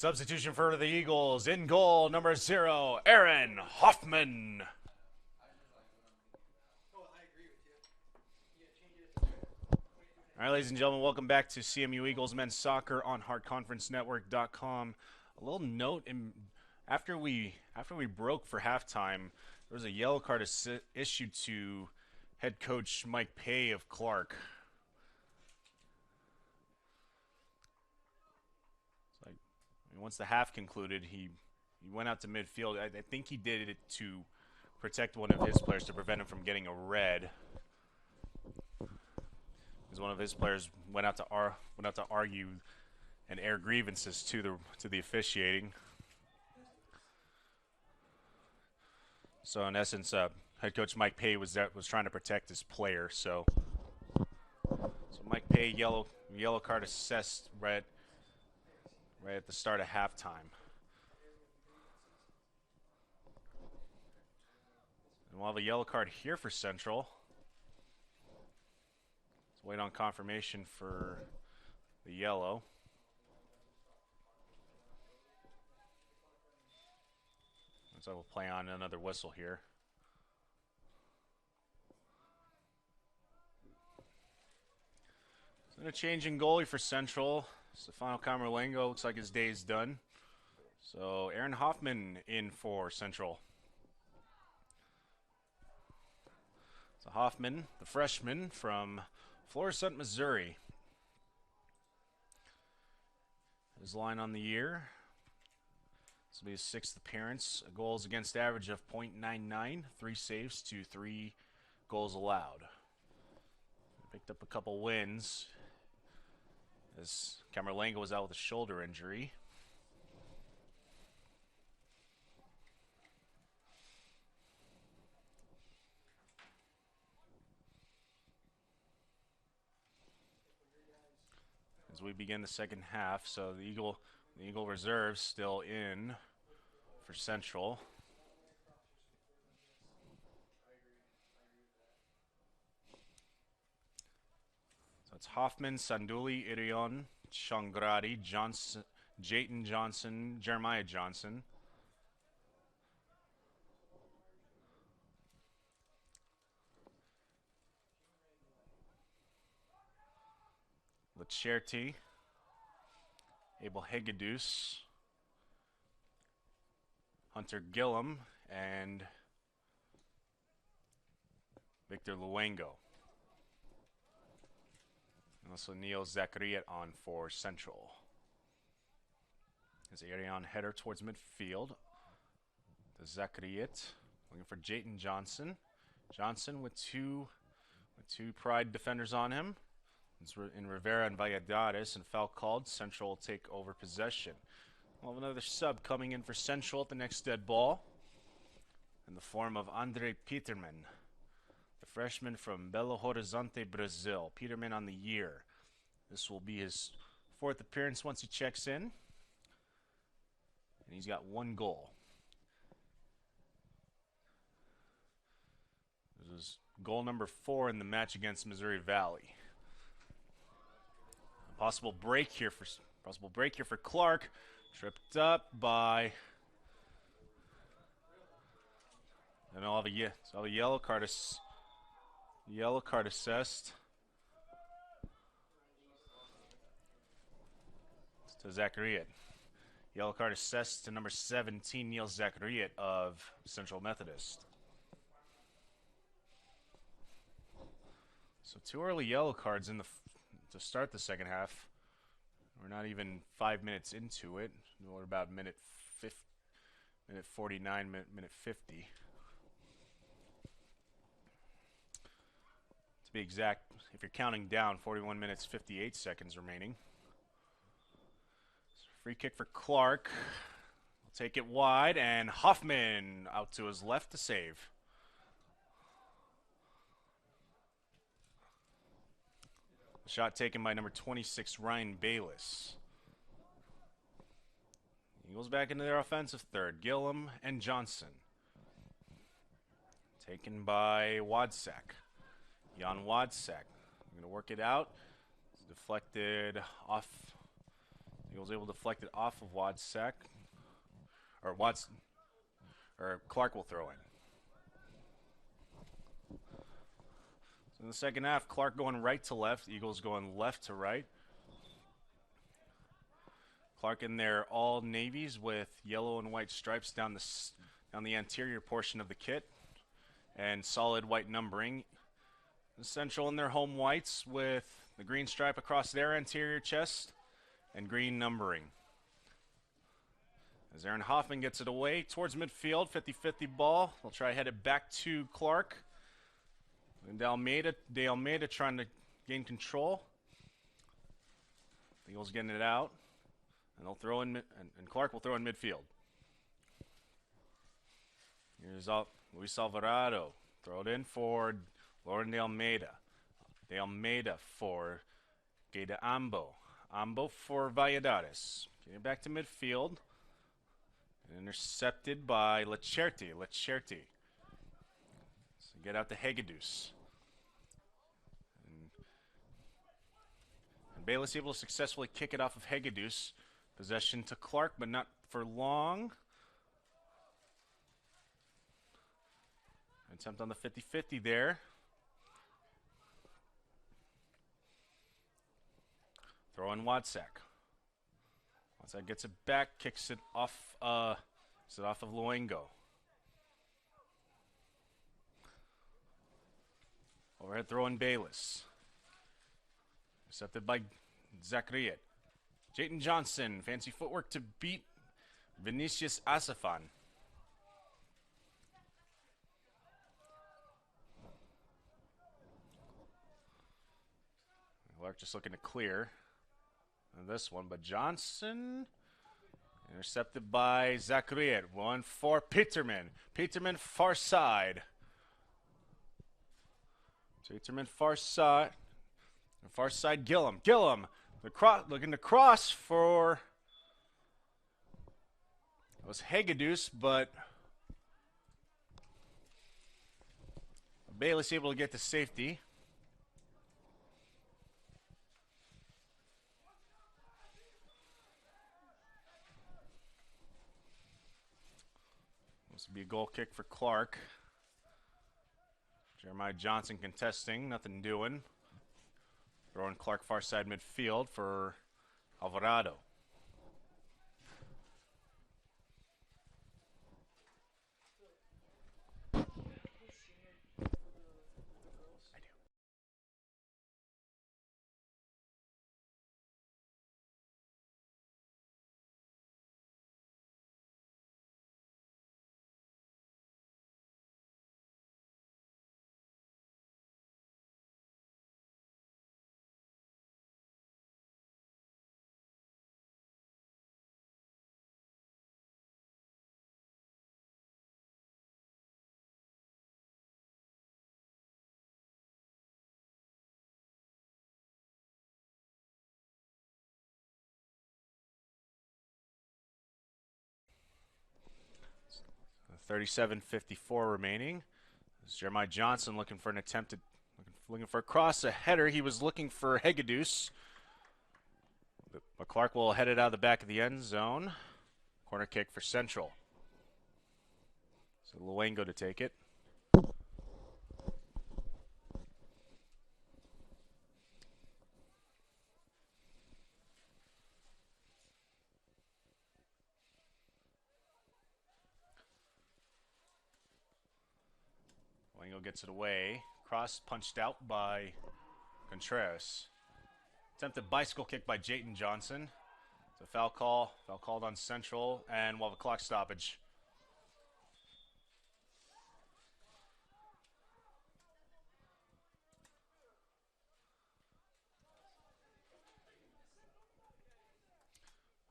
Substitution for the Eagles. In goal, number 0, Aaron Hoffman. All right, ladies and gentlemen, welcome back to CMU Eagles Men's Soccer on HeartConferenceNetwork.com. A little note, after we broke for halftime, there was a yellow card issued to head coach Mike Pay of Clarke. It's like, once the half concluded, he went out to midfield. I think he did it to protect one of his players, to prevent him from getting a red. Because one of his players went out to argue and air grievances to the officiating. So in essence, head coach Mike Pay was trying to protect his player. So Mike Pay yellow card assessed right at the start of halftime. And we'll have a yellow card here for Central. Let's wait on confirmation for the yellow. So we'll play on another whistle here. So a change in goalie for Central. Stefano Camerlengo looks like his day is done. So Aaron Hoffman in for Central. So Hoffman, the freshman from Florissant, Missouri. His line on the year. This will be his 6th appearance. A goals against average of .99, 3 saves to 3 goals allowed. Picked up a couple wins as Camerlengo was out with a shoulder injury. As we begin the second half, so the Eagle reserves still in for Central. So it's Hoffman, Sanduli, Irion, Changradi, Johnson, Jayton Johnson, Jeremiah Johnson. Lacerti, Abel Hegedus, Hunter Gillum, and Victor Luengo. And also Neil Zachariet on for Central. As Arion header towards midfield. The Zachariet looking for Jayton Johnson. Johnson with two Pride defenders on him. In Rivera and Valladares, and foul called. Central will take over possession. We'll have another sub coming in for Central at the next dead ball in the form of Andre Peterman, the freshman from Belo Horizonte, Brazil. Peterman on the year. This will be his 4th appearance once he checks in, and he's got 1 goal. This is goal number 4 in the match against Missouri Valley. Possible break here for Clarke. Tripped up by. And I'll have a yellow card assessed to Zachariet. Yellow card assessed to number 17, Neil Zachariet of Central Methodist. So 2 early yellow cards to start the second half. We're not even 5 minutes into it. We're about minute 49, minute 50. To be exact, if you're counting down, 41 minutes, 58 seconds remaining. So free kick for Clarke. We'll take it wide, and Hoffman out to his left to save. Shot taken by number 26, Ryan Bayless. Eagles back into their offensive third. Gillum and Johnson. Taken by Wadsack. Jan Wadsack. Going to work it out. It's deflected off Eagles able to deflect it off of Wadsack. Or Clarke will throw in. So in the second half, Clarke going right to left, Eagles going left to right. Clarke in their all navies with yellow and white stripes down the anterior portion of the kit, and solid white numbering. The Central in their home whites with the green stripe across their anterior chest and green numbering. As Aaron Hoffman gets it away towards midfield, 50-50 ball. They'll try to head it back to Clarke. And De Almeida trying to gain control. The Eagles getting it out. And they'll throw in, and Clarke will throw in midfield. Here's Luis Alvarado. Throw it in for Lauren De Almeida. De Almeida for Geda Ambo. Ambo for Valladares. Getting back to midfield. Intercepted by Lecerti. So get out to Hegedus. And Bayless able to successfully kick it off of Hegedus. Possession to Clarke, but not for long. Attempt on the 50-50 there. Throw in Wadsack. Wadsack gets it back, kicks it off of Luengo. Overhead throw in Bayless. Intercepted by Zachariet. Jayton Johnson, fancy footwork to beat Vinicius Asafan. Clarke just looking to clear on this one, but Johnson intercepted by Zachariet. One for Peterman. Peterman far side. Peterman far side. Far side Gillum. Gillum looking to cross for, it was Hegedus, but Bayless able to get to safety. This will be a goal kick for Clarke. Jeremiah Johnson contesting, nothing doing. Throwing Clarke far side midfield for Alvarado. .37:54 remaining. This is Jeremiah Johnson looking for an attempt at looking for a cross, a header. He was looking for Hegedus. But Clarke will head it out of the back of the end zone. Corner kick for Central. So Luengo to take it. Luengo gets it away. Cross punched out by Contreras. Attempted bicycle kick by Jayton Johnson. It's a foul call. Foul called on Central, and we'll have a clock stoppage.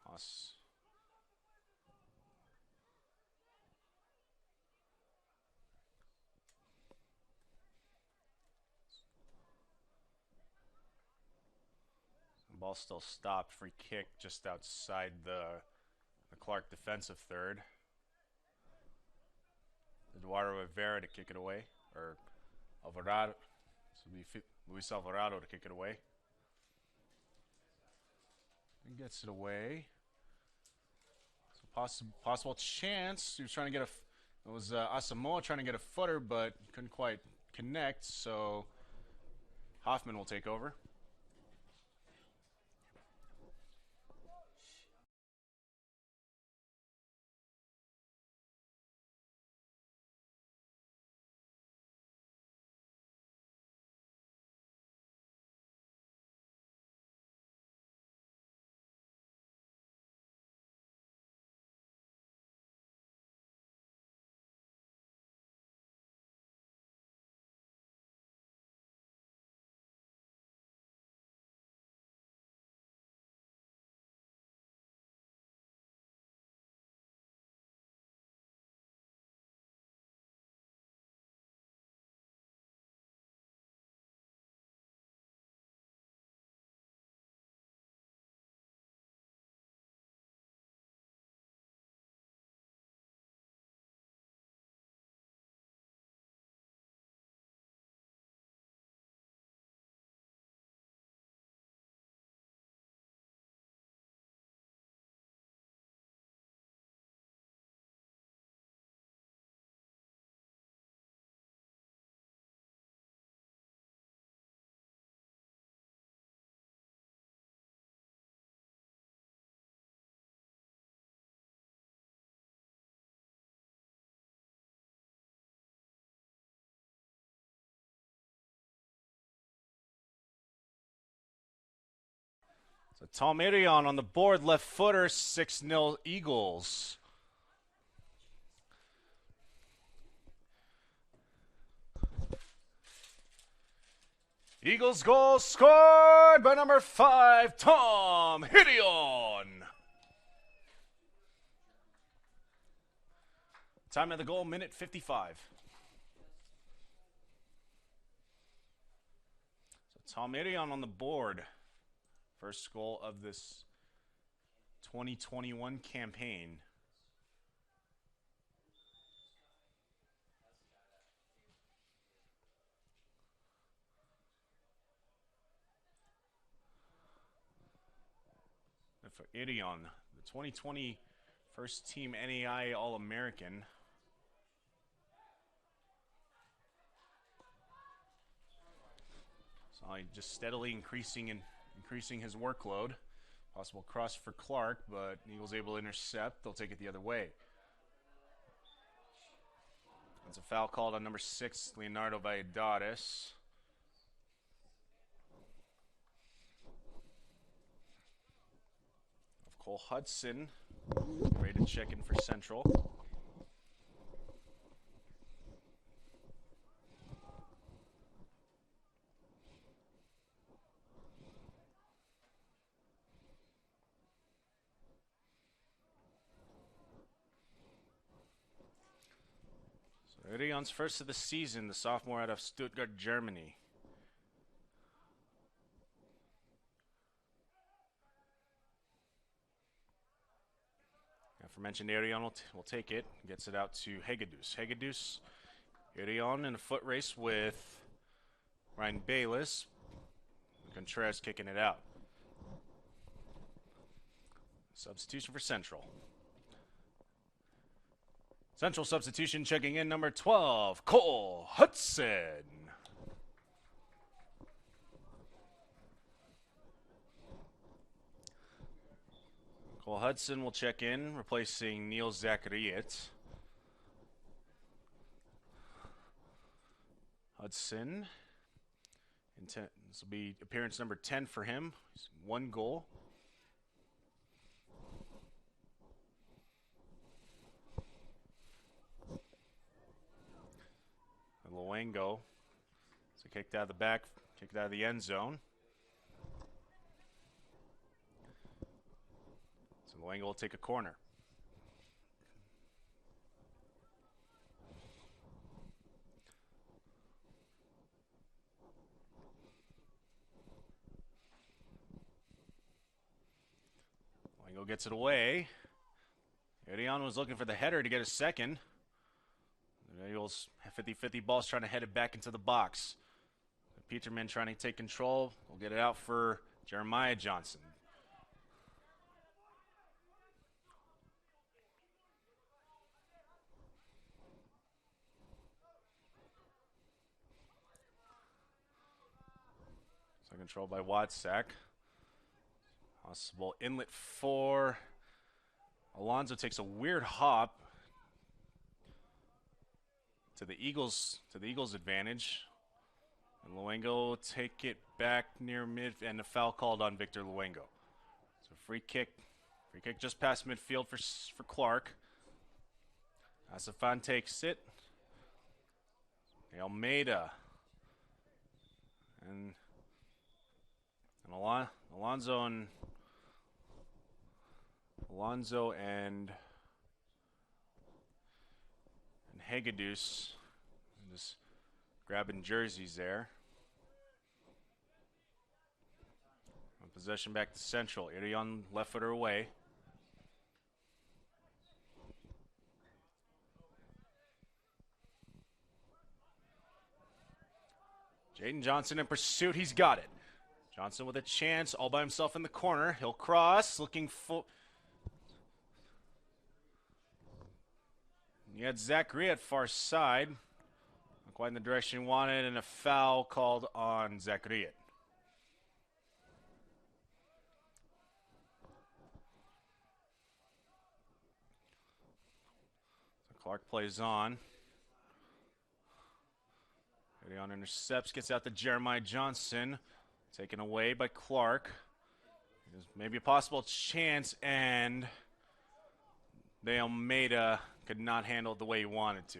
Haas. Ball still stopped. Free kick just outside the Clarke defensive third. Eduardo Rivera to kick it away, or Alvarado. This will be Luis Alvarado to kick it away. And gets it away. So possible chance. He was trying to get it was Asamoah trying to get a footer, but couldn't quite connect. So Hoffman will take over. So Talmirion on the board, left footer, 6-0 Eagles. Eagles goal scored by number 5, Tom Hideon. Time of the goal, minute 55. So Tom Hideon on the board. First goal of this 2021 campaign. And for Idion, the 2020 first team NAI All-American. So just steadily increasing his workload. Possible cross for Clarke, but Eagles able to intercept. They'll take it the other way. That's a foul called on number 6, Leonardo Valladares. Of Cole Hudson, ready to check in for Central. Idion's first of the season, the sophomore out of Stuttgart, Germany. Aforementioned Idion will take it, gets it out to Hegedus. Hegedus, Idion in a foot race with Ryan Bayless. Contreras kicking it out. Substitution for Central. Central substitution checking in, number 12, Cole Hudson. Cole Hudson will check in, replacing Neil Zachariet. Hudson, this will be appearance number 10 for him. 1 goal. Luengo. So kicked out of the back, kicked out of the end zone. So Luengo will take a corner. Luengo gets it away. Idion was looking for the header to get a second. The Eagles 50-50 balls trying to head it back into the box. Peterman trying to take control. We'll get it out for Jeremiah Johnson. Controlled by Watsack. Possible inlet 4. Alonso takes a weird hop to the Eagles' advantage. And Luengo take it back near mid, and a foul called on Victor Luengo. So free kick just past midfield for Clarke. Asafan takes it. Almeida. And Alonso and Hegedus just grabbing jerseys there. Possession back to Central. Irion left footer away. Jaden Johnson in pursuit. He's got it. Johnson with a chance, all by himself in the corner. He'll cross, looking for. You had Zachary at far side. Not quite in the direction he wanted, and a foul called on Zachary. So Clarke plays on. Irion intercepts, gets out to Jeremiah Johnson. Taken away by Clarke. There's maybe a possible chance, and De Almeida could not handle it the way he wanted to.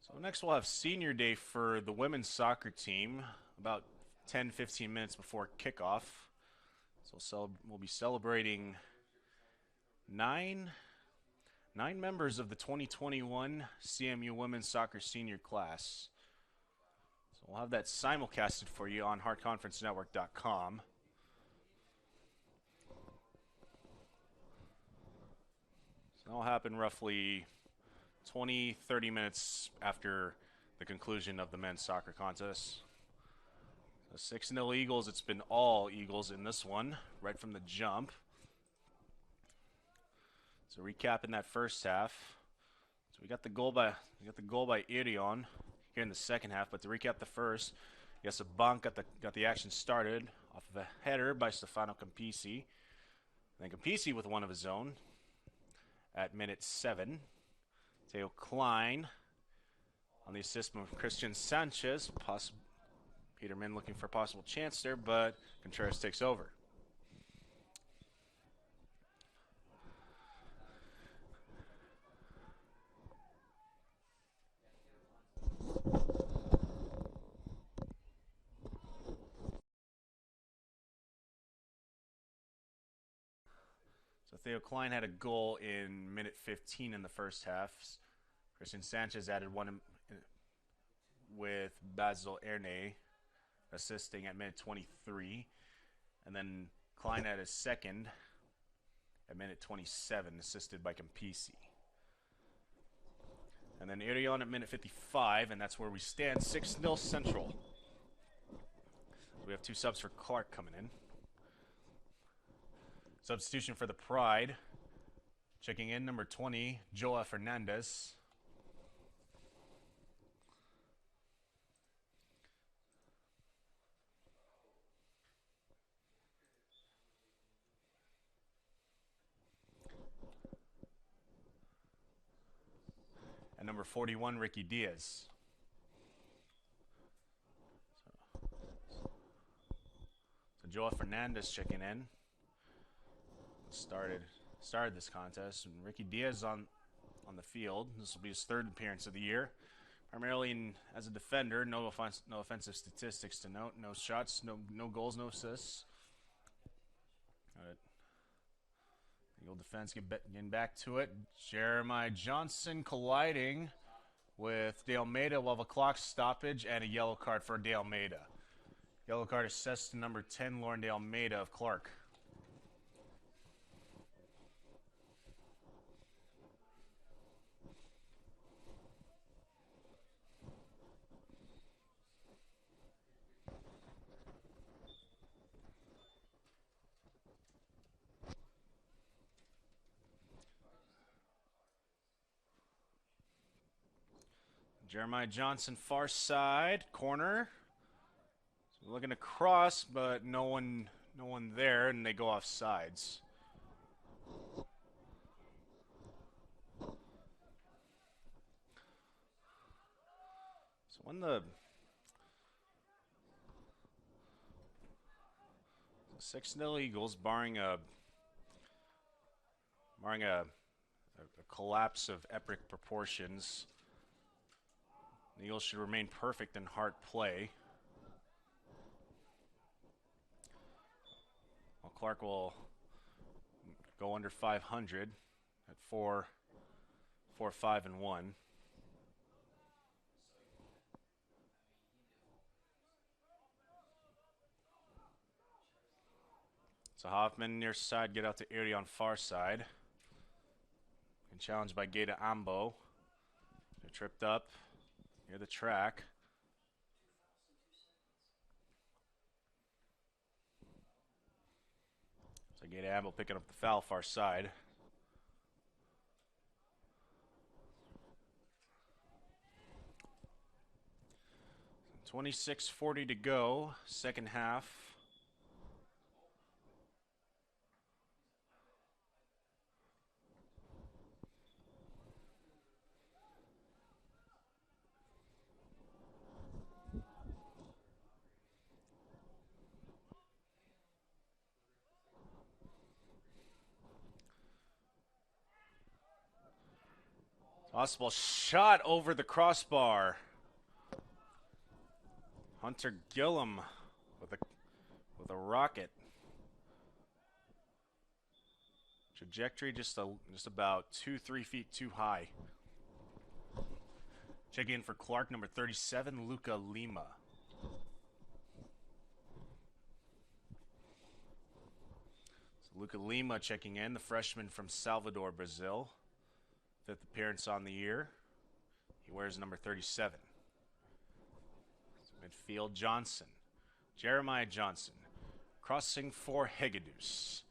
So next we'll have senior day for the women's soccer team, about 10-15 minutes before kickoff. So we'll be celebrating nine members of the 2021 CMU women's soccer senior class. So we'll have that simulcasted for you on heartconferencenetwork.com. So that'll happen roughly 20-30 minutes after the conclusion of the men's soccer contest. So 6-0 Eagles. It's been all Eagles in this one, right from the jump. So recapping that first half. So we got the goal by Irion here in the second half, but to recap the first, yes, Bank got the action started off of a header by Stefano Campisi. Then Campisi with one of his own at minute 7. Theo Klein on the assist from Christian Sanchez. Peterman looking for a possible chance there, but Contreras takes over. So Theo Klein had a goal in minute 15 in the first half. Christian Sanchez added one with Basil Erne assisting at minute 23. And then Klein had his second at minute 27, assisted by Campisi. And then Irion at minute 55, and that's where we stand, 6-0 Central. We have 2 subs for Clarke coming in. Substitution for the Pride. Checking in, number 20, Joa Fernandez. And number 41, Ricky Diaz. So Joa Fernandez checking in. Started this contest, and Ricky Diaz on the field. This will be his 3rd appearance of the year. Primarily as a defender, no offensive statistics to note. No shots, no goals, no assists. Eagle defense getting back to it. Jeremiah Johnson colliding with De Almeida. We'll have a clock stoppage and a yellow card for De Almeida. Yellow card assessed to number 10, Lauren De Almeida of Clarke. Jeremiah Johnson, far side, corner. So looking to cross, but no one there, and they go off sides. So when the 6-0 Eagles, barring a collapse of epic proportions, the Eagles should remain perfect in Hart play. Well, Clarke will go under 500 at 4-5-1. So Hoffman near side, get out to Erie on far side. And challenged by Gaeta Ambo. They're tripped up near the track. So Gaeta Ambo picking up the foul far side. .26:40 to go, second half. Possible shot over the crossbar. Hunter Gillum with a rocket. Trajectory just about 2-3 feet too high. Check in for Clarke, number 37, Luca Lima. So Luca Lima checking in, the freshman from Salvador, Brazil. 5th appearance on the year. He wears number 37. So midfield, Johnson. Jeremiah Johnson. Crossing for Hegedus.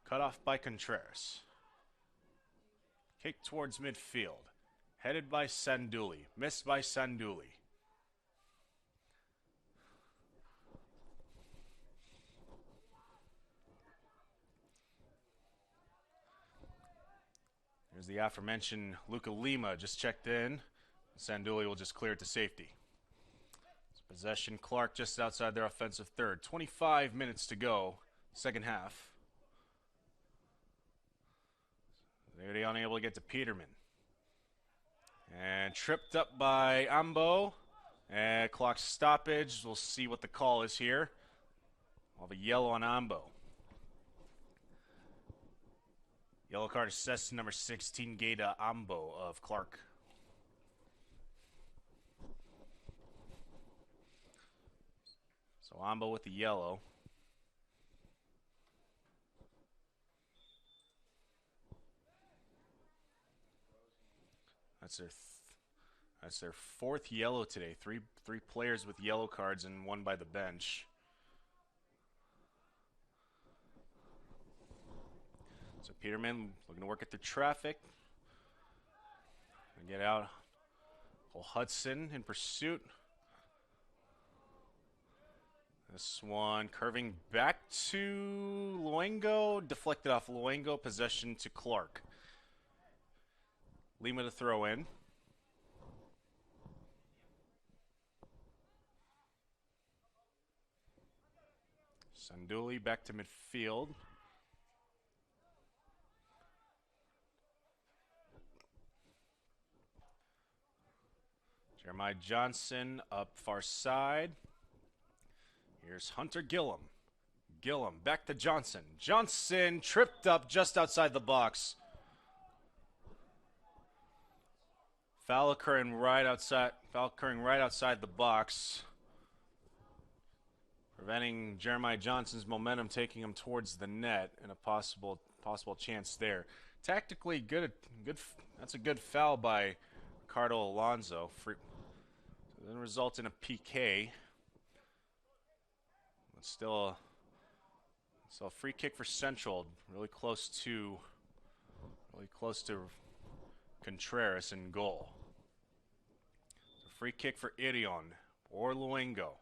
Cut off by Contreras. Kick towards midfield. Headed by Sanduli. Missed by Sanduli. There's the aforementioned Luca Lima just checked in. Sanduli will just clear it to safety. It's possession, Clarke just outside their offensive third. 25 minutes to go, second half. They're unable to get to Peterman. And tripped up by Ambo. And clock stoppage. We'll see what the call is here. We'll have a yellow on Ambo. Yellow card assessed to number 16, Gaeta Ambo of Clarke. So Ambo with the yellow. That's their fourth yellow today. Three players with yellow cards and one by the bench. So Peterman looking to work at the traffic. And get out. Cole Hudson in pursuit. This one curving back to Luengo. Deflected off Luengo. Possession to Clarke. Lima to throw in. Sanduli back to midfield. Jeremiah Johnson up far side. Here's Hunter Gillum. Gillum back to Johnson. Johnson tripped up just outside the box. Foul occurring right outside the box, preventing Jeremiah Johnson's momentum, taking him towards the net, and a possible chance there. Tactically good. That's a good foul by Ricardo Alonso. Then result in a PK. But still a free kick for Central. Really close to Contreras in goal. free kick for Irion or Luengo.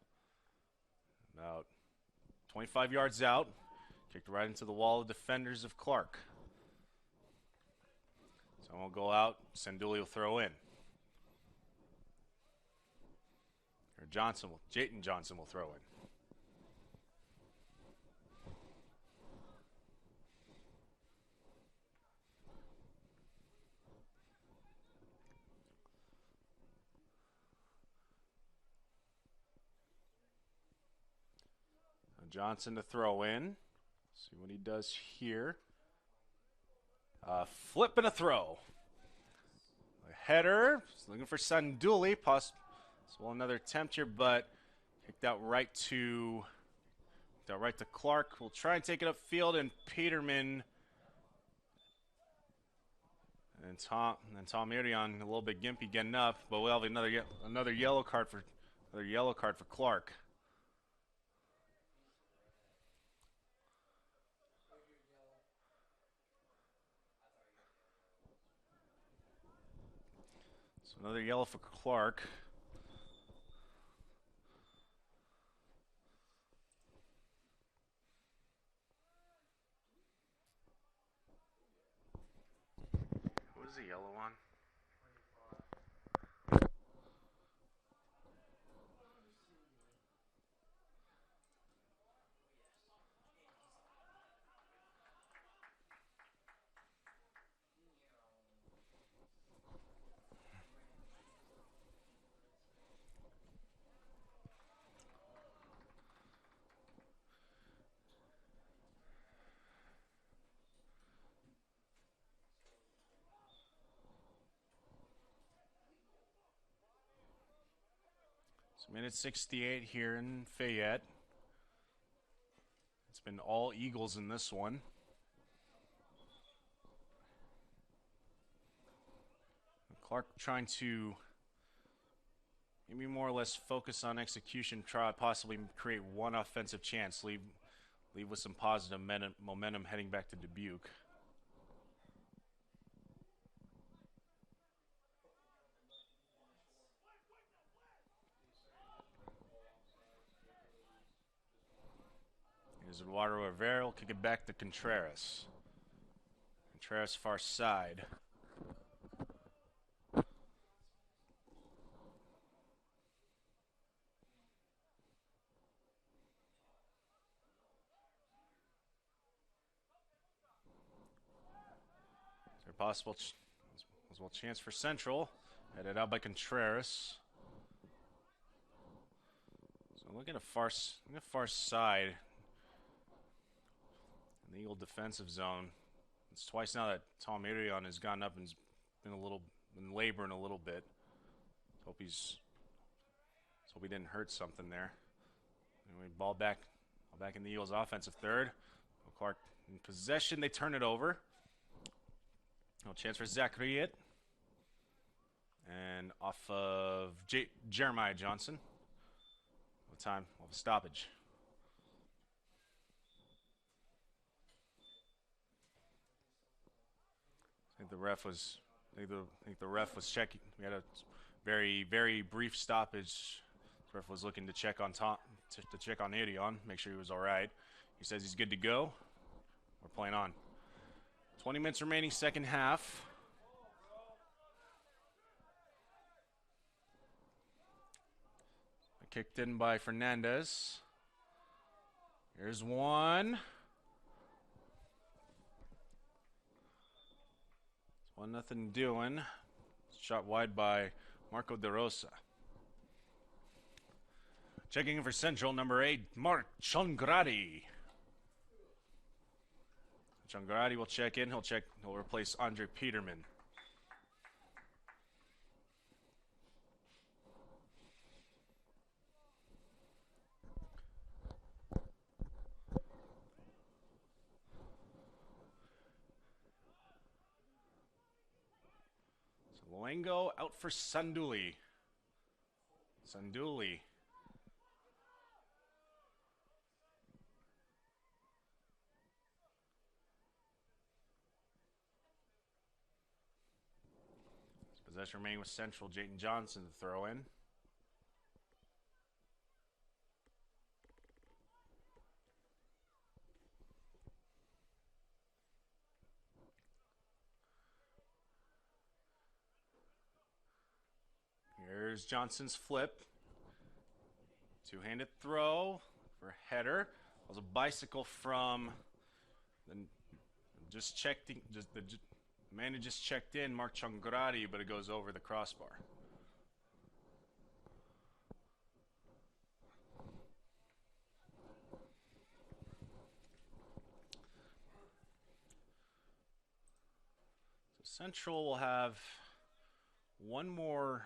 About 25 yards out. Kicked right into the wall of defenders of Clarke. Someone will go out. Sanduli will throw in. Or Jayton Johnson will throw in. Johnson to throw in. See what he does here. Flip and a throw. A header. He's looking for Sanduli. Possible another attempt here, but kicked out right to Clarke. We'll try and take it upfield, and Peterman and Tom Irion a little bit gimpy getting up, but we'll have another yellow card for Clarke. So another yellow for Clarke. What is the yellow on? So minute 68 here in Fayette. It's been all Eagles in this one. Clarke trying to maybe more or less focus on execution, try to possibly create one offensive chance, leave with some positive momentum heading back to Dubuque. Here's Eduardo Rivera, will kick it back to Contreras. Contreras far side. Is there a possible chance for Central? Headed out by Contreras. So looking at far side in the Eagle defensive zone. It's twice now that Tom Irion has gotten up and been laboring a little bit. Hope he didn't hurt something there. Anyway, ball back in the Eagles' offensive third. Clarke in possession. They turn it over. No chance for Zachariot. And off of Jeremiah Johnson. Time of a stoppage. I think the ref was checking. We had a very, very brief stoppage. The ref was looking to check on Irion, make sure he was all right. He says he's good to go. We're playing on. 20 minutes remaining, second half. Kicked in by Fernandez. Here's one. 1-0 doing. Shot wide by Marco De Rosa. Checking in for Central, number 8, Mark Chongradi. Chongradi will check in. He'll replace Andre Peterman. Luengo out for Sanduli. Possession remaining with Central. Jayton Johnson to throw in. Here's Johnson's flip. Two-handed throw for header. It was a bicycle from the man who just checked in, Mark Chongorari, but it goes over the crossbar. So Central will have one more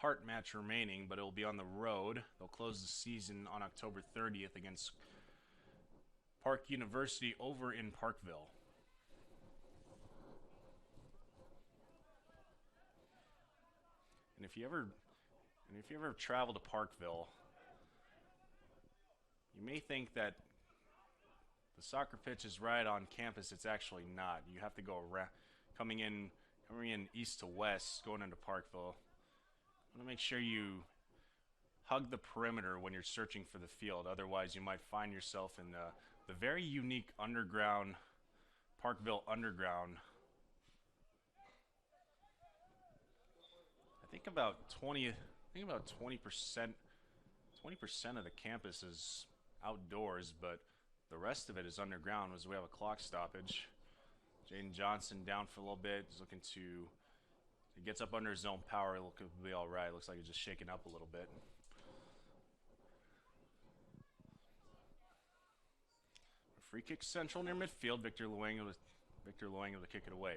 Hart match remaining, but it will be on the road. They'll close the season on October 30th against Park University over in Parkville. And if you ever travel to Parkville, you may think that the soccer pitch is right on campus. It's actually not. You have to go around, coming in east to west, going into Parkville. I want to make sure you hug the perimeter when you're searching for the field. Otherwise, you might find yourself in the very unique underground, Parkville Underground. I think about 20% of the campus is outdoors, but the rest of it is underground as we have a clock stoppage. Jaden Johnson down for a little bit. He's looking to, he gets up under his own power. It'll be all right. Looks like he's just shaking up a little bit. A free kick Central near midfield. Victor Luengo to kick it away.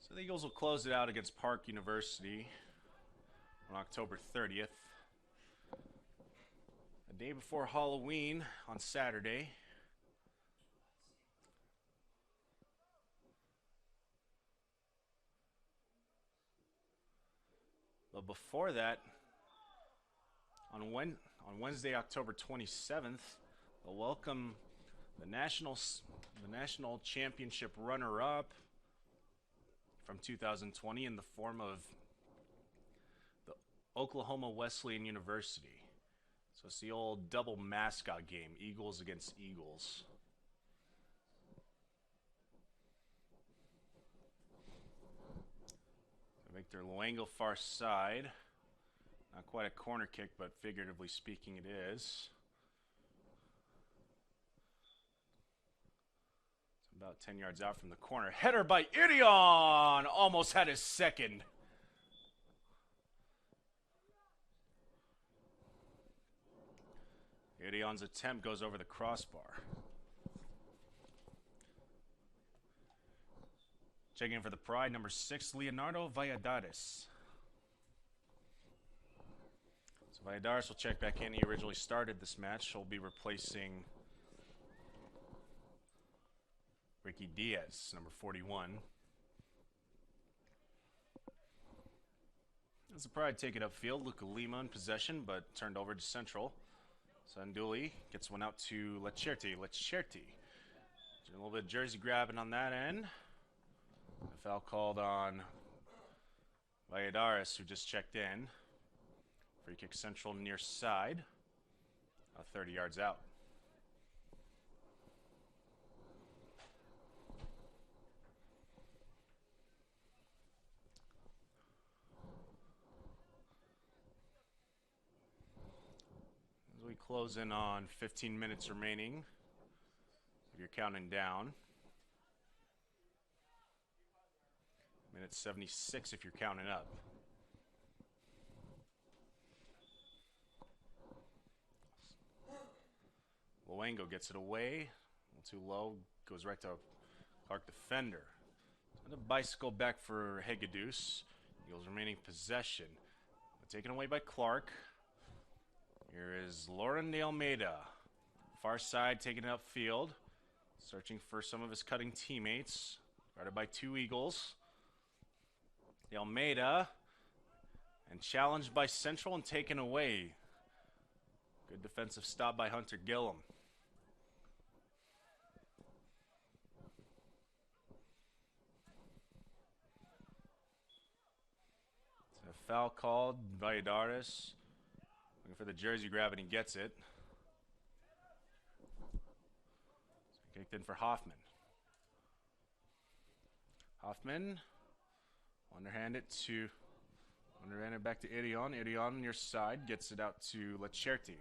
So the Eagles will close it out against Park University on October 30th. A day before Halloween on Saturday. But before that, on Wednesday, October 27th, they'll welcome the national championship runner-up from 2020 in the form of the Oklahoma Wesleyan University. So it's the old double mascot game, Eagles against Eagles. Victor Luengo far side. Not quite a corner kick, but figuratively speaking it is. It's about 10 yards out from the corner. Header by Idion! Almost had his second. Idion's attempt goes over the crossbar. Checking in for the Pride, number 6, Leonardo Valladares. So Valladares will check back in. He originally started this match. He'll be replacing Ricky Diaz, number 41. As the Pride take it upfield, Luca Lima in possession, but turned over to Central. Sanduli gets one out to Leccerti. A little bit of jersey grabbing on that end. A foul called on Valladares, who just checked in. Free kick Central near side. 30 yards out. As we close in on 15 minutes remaining, if you're counting down. Minute 76 if you're counting up. Luengo gets it away. A little too low. Goes right to Clarke defender. And a bicycle back for Hegedus. Eagles remaining possession. Taken away by Clarke. Here is Lauren de Almeida. Far side taking it upfield. Searching for some of his cutting teammates. Guarded by two Eagles. De Almeida, and challenged by Central and taken away. Good defensive stop by Hunter Gillum. So a foul called, Valladares looking for the jersey grab and he gets it. So kicked in for Hoffman. Underhanded back to Irion. Irion on your side gets it out to Lacerti.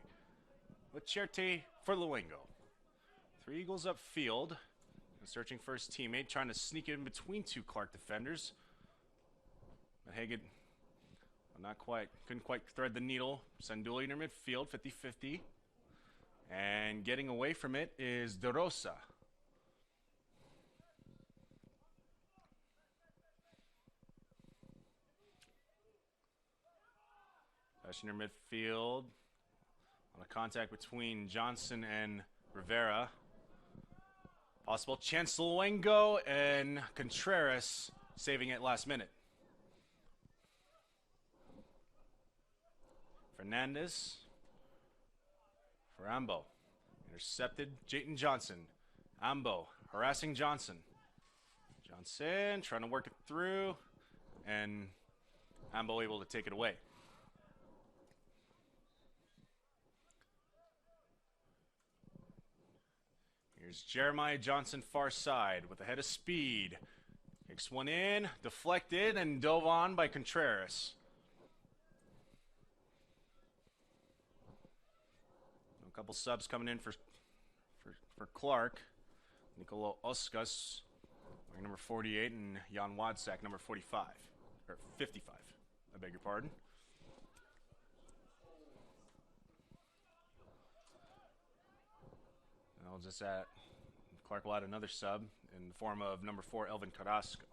Lacerti for Luengo. 3 Eagles upfield. Searching for his teammate, trying to sneak it in between 2 Clarke defenders. But Hagen couldn't quite thread the needle. Sanduli near midfield, 50-50. And getting away from it is De Rosa. Near midfield. On a contact between Johnson and Rivera. Possible chance to Luengo and Contreras saving it last minute. Fernandez for Ambo. Intercepted Jayton Johnson. Ambo harassing Johnson. Johnson trying to work it through. And Ambo able to take it away. Here's Jeremiah Johnson far side with a head of speed. Kicks one in, deflected, and dove on by Contreras. A couple subs coming in for Clarke. Nicolo Oskas, number 48, and Jan Wadsak, number 45. Or 55, I beg your pardon. I'll just add, Clarke will add another sub in the form of number 4, Elvin Carrasco.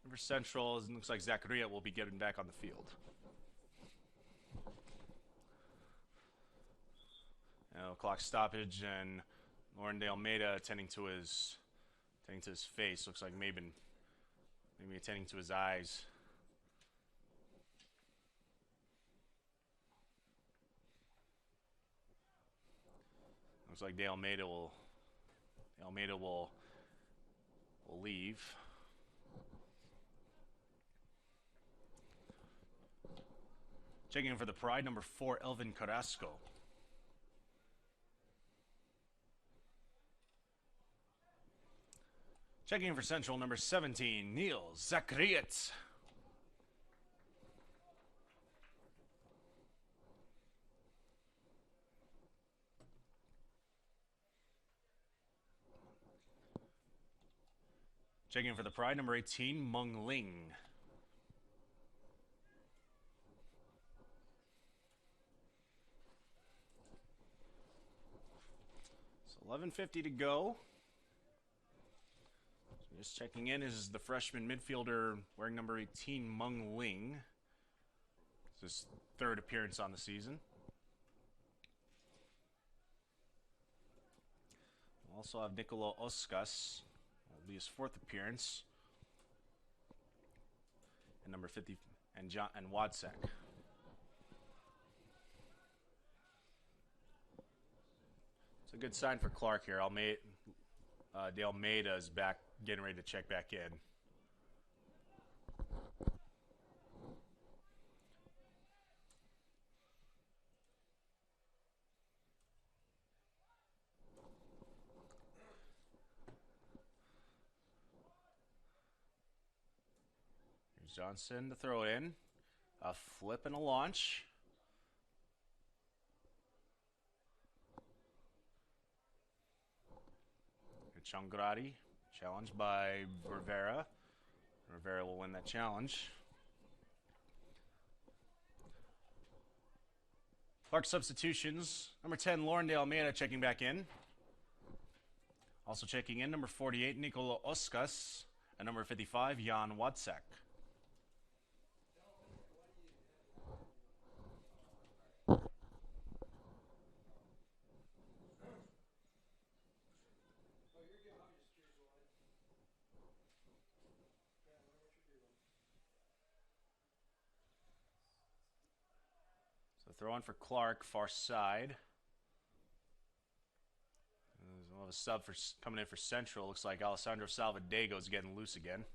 Number Central, it looks like Zachariah will be getting back on the field. Clock stoppage and Lauren de Almeida attending to his face. Looks like maybe attending to his eyes. Looks like De Almeida will leave. Checking in for the Pride, number 4, Elvin Carrasco. Checking in for Central, number 17, Neil Zacharias. Checking in for the Pride, number 18, Meng Ling. So 11:50 to go. So just checking in is the freshman midfielder wearing number 18, Meng Ling. It's his 3rd appearance on the season. We'll also have Nicolo Oskas. Will be his 4th appearance. And number 50 and Wadsak. It's a good sign for Clarke here. De Almeida is back, getting ready to check back in. Johnson to throw it in. A flip and a launch. Changrati challenged by Rivera. Rivera will win that challenge. Clarke substitutions. Number 10, Lauren de Almeida checking back in. Also checking in, number 48, Nicolo Oskas. And number 55, Jan Wadsak. Throw on for Clarke, far side. We'll have a sub coming in for Central. Looks like Alessandro Salvadego's is getting loose again.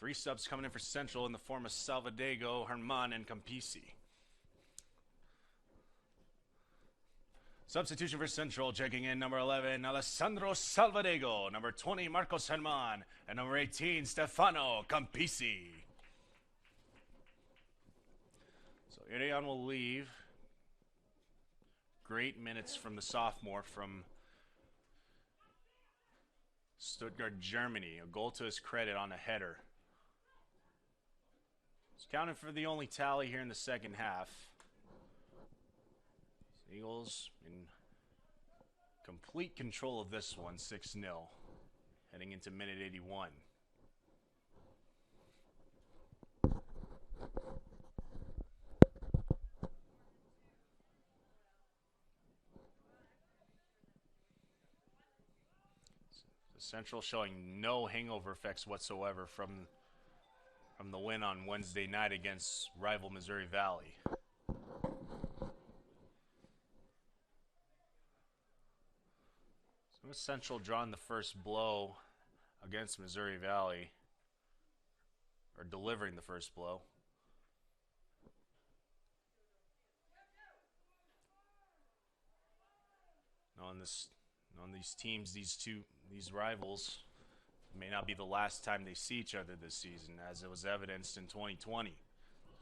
Three subs coming in for Central in the form of Salvadego, Herman, and Campisi. Substitution for Central, checking in number 11, Alessandro Salvadego, number 20, Marcos Herman, and number 18, Stefano Campisi. So Irion will leave. Great minutes from the sophomore from Stuttgart, Germany. A goal to his credit on a header. He's counted for the only tally here in the second half. Eagles in complete control of this one, 6-0, heading into minute 81. The Central showing no hangover effects whatsoever from the win on Wednesday night against rival Missouri Valley. Central drawing the first blow against Missouri Valley, or delivering the first blow. On these teams, these rivals, may not be the last time they see each other this season, as it was evidenced in 2020.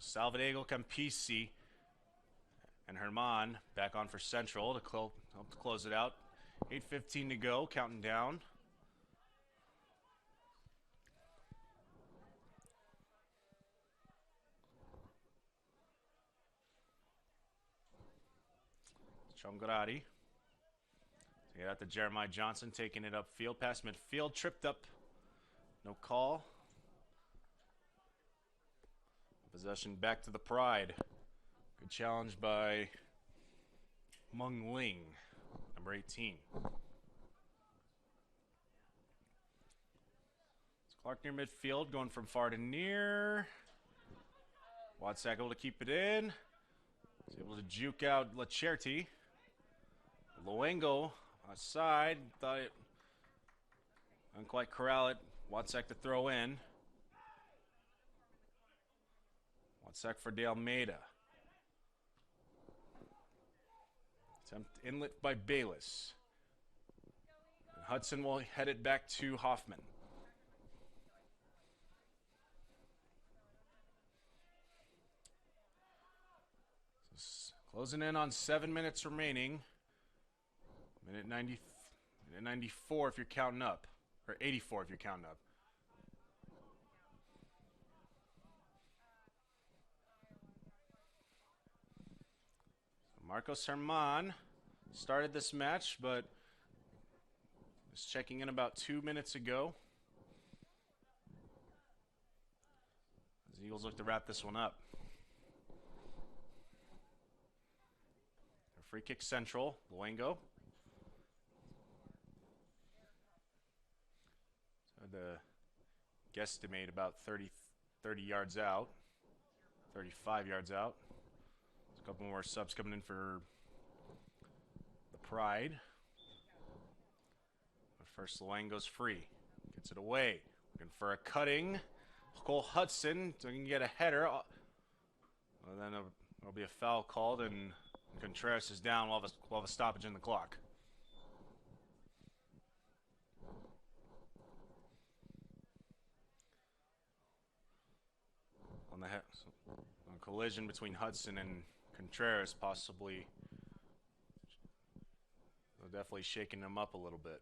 Salvadego, Campisi, and Herman back on for Central to help to close it out. 8:15 to go, counting down. Chongarati. Take it out to Jeremiah Johnson, taking it upfield, past midfield, tripped up. No call. Possession back to the Pride. Good challenge by Meng Ling, number 18. It's Clarke near midfield, going from far to near. Watsak able to keep it in. He's able to juke out Lacerti. Luengo outside, thought it didn't quite corral it. Watsak to throw in. Watsak for De Almeida. Attempt inlet by Bayless. And Hudson will head it back to Hoffman. Closing in on 7 minutes remaining. Minute 94 if you're counting up. Or 84 if you're counting up. Marcos Herman started this match, but was checking in about 2 minutes ago. As the Eagles look to wrap this one up. A free kick Central, Luengo. So the guesstimate about 30 yards out, 35 yards out. A couple more subs coming in for the Pride. But first, Luengo's free. Gets it away. Looking for a cutting. Cole Hudson can get a header. Well, then there'll be a foul called, and Contreras is down. We'll have a stoppage in the clock. On the collision between Hudson and Contreras, possibly definitely shaking him up a little bit.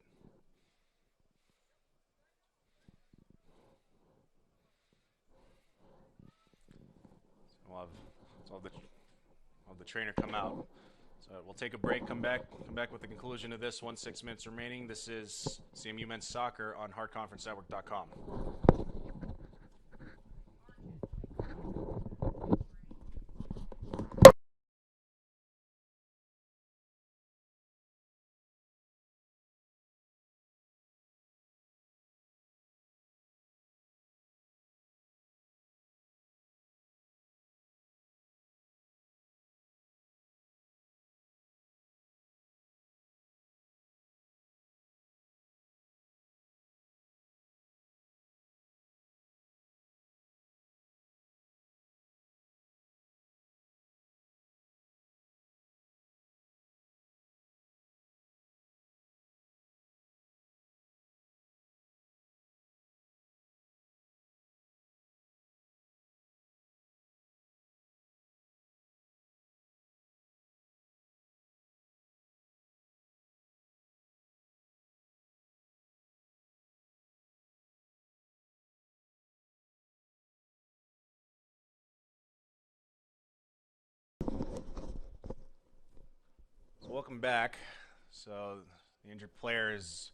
So we'll have the trainer come out. So we'll take a break, come back with the conclusion of this one. 6 minutes remaining. This is CMU Men's Soccer on HardConferenceNetwork.com. Welcome back. So the injured player is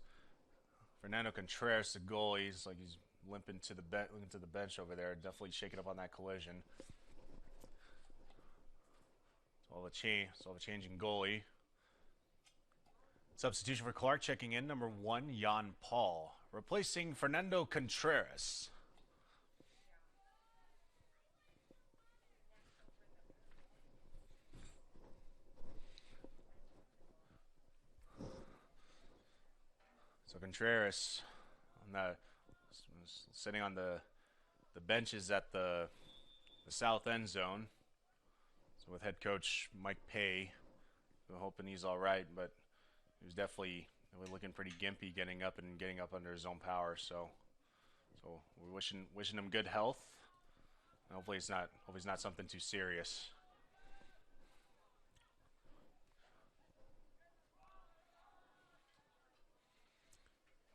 Fernando Contreras, the goalie. He's like he's limping to the bench over there. Definitely shaking up on that collision. So all the change in goalie. Substitution for Clarke checking in, number 1, Jan Paul, replacing Fernando Contreras. So Contreras sitting on the benches at the south end zone. So with head coach Mike Pay, we're hoping he's all right, but he was definitely looking pretty gimpy getting up under his own power. So we're wishing him good health. And hopefully it's not something too serious.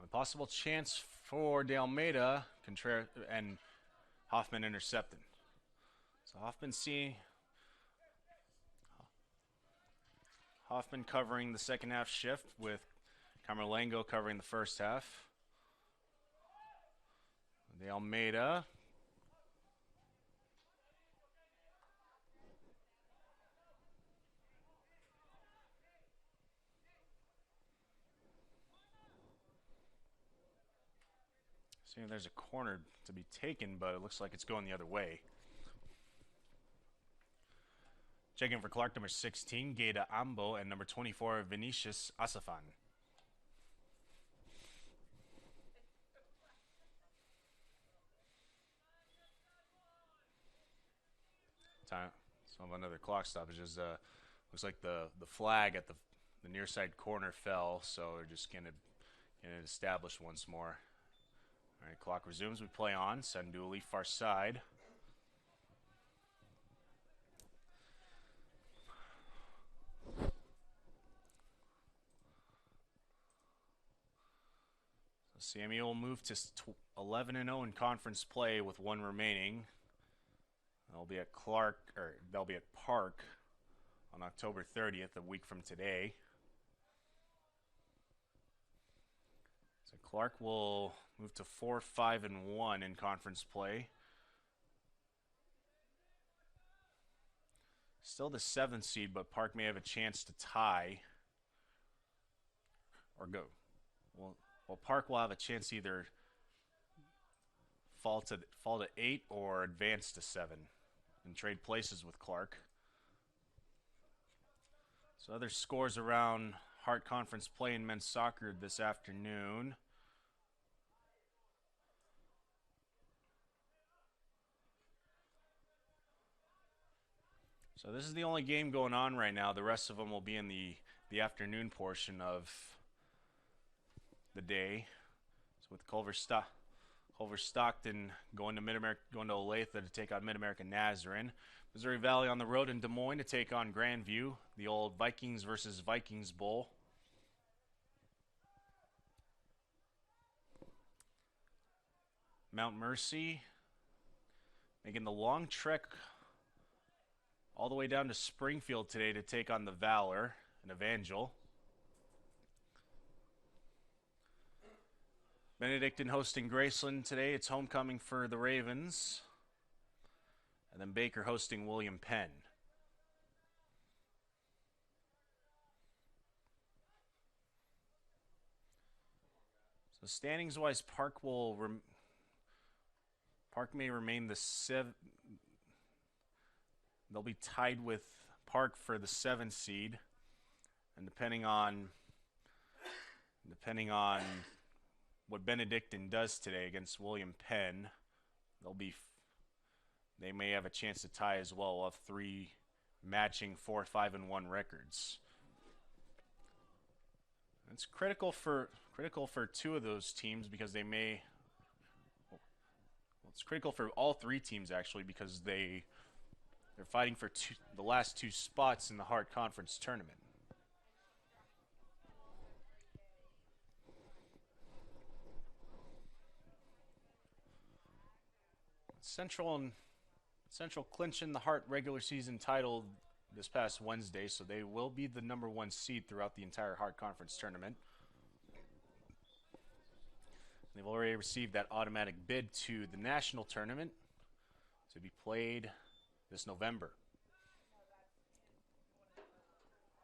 A possible chance for De Almeida, Contreras, and Hoffman intercepted. So Hoffman covering the second half shift with Camerlengo covering the first half. De Almeida. Seeing there's a corner to be taken, but it looks like it's going the other way. Checking for Clarke, number 16, Gaeta Ambo, and number 24, Vinicius Asafan. Time. So another clock stoppage. Looks like the flag at the near side corner fell, so they're just getting it established once more. All right, clock resumes. We play on. Sanduli, far side. So Samuel will move to 11-0 in conference play with 1 remaining. They'll be at Park on October 30th, a week from today. So Clarke will move to 4-5-1 in conference play. Still the 7th seed, but Park may have a chance to tie or go. Well, Park will have a chance to either fall to 8 or advance to 7 and trade places with Clarke. So other scores around Hart Conference play in men's soccer this afternoon. So this is the only game going on right now. The rest of them will be in the afternoon portion of the day. So with Culver Stockton going to Olathe to take on Mid-American Nazarene. Missouri Valley on the road in Des Moines to take on Grandview, the old Vikings versus Vikings Bowl. Mount Mercy making the long trek all the way down to Springfield today to take on the Valor and Evangel. Benedictine hosting Graceland today. It's homecoming for the Ravens. And then Baker hosting William Penn. So standings-wise, Park may remain the 7th. They'll be tied with Park for the 7th seed, and depending on what Benedictine does today against William Penn, they may have a chance to tie as well. We'll have 3 matching 4-5-1 records. It's critical for 2 of those teams because it's critical for all 3 teams actually because they're fighting for the last 2 spots in the Hart Conference tournament. Central clinching the Hart regular season title this past Wednesday, so they will be the number 1 seed throughout the entire Hard Conference tournament. They've already received that automatic bid to the national tournament to be played this November.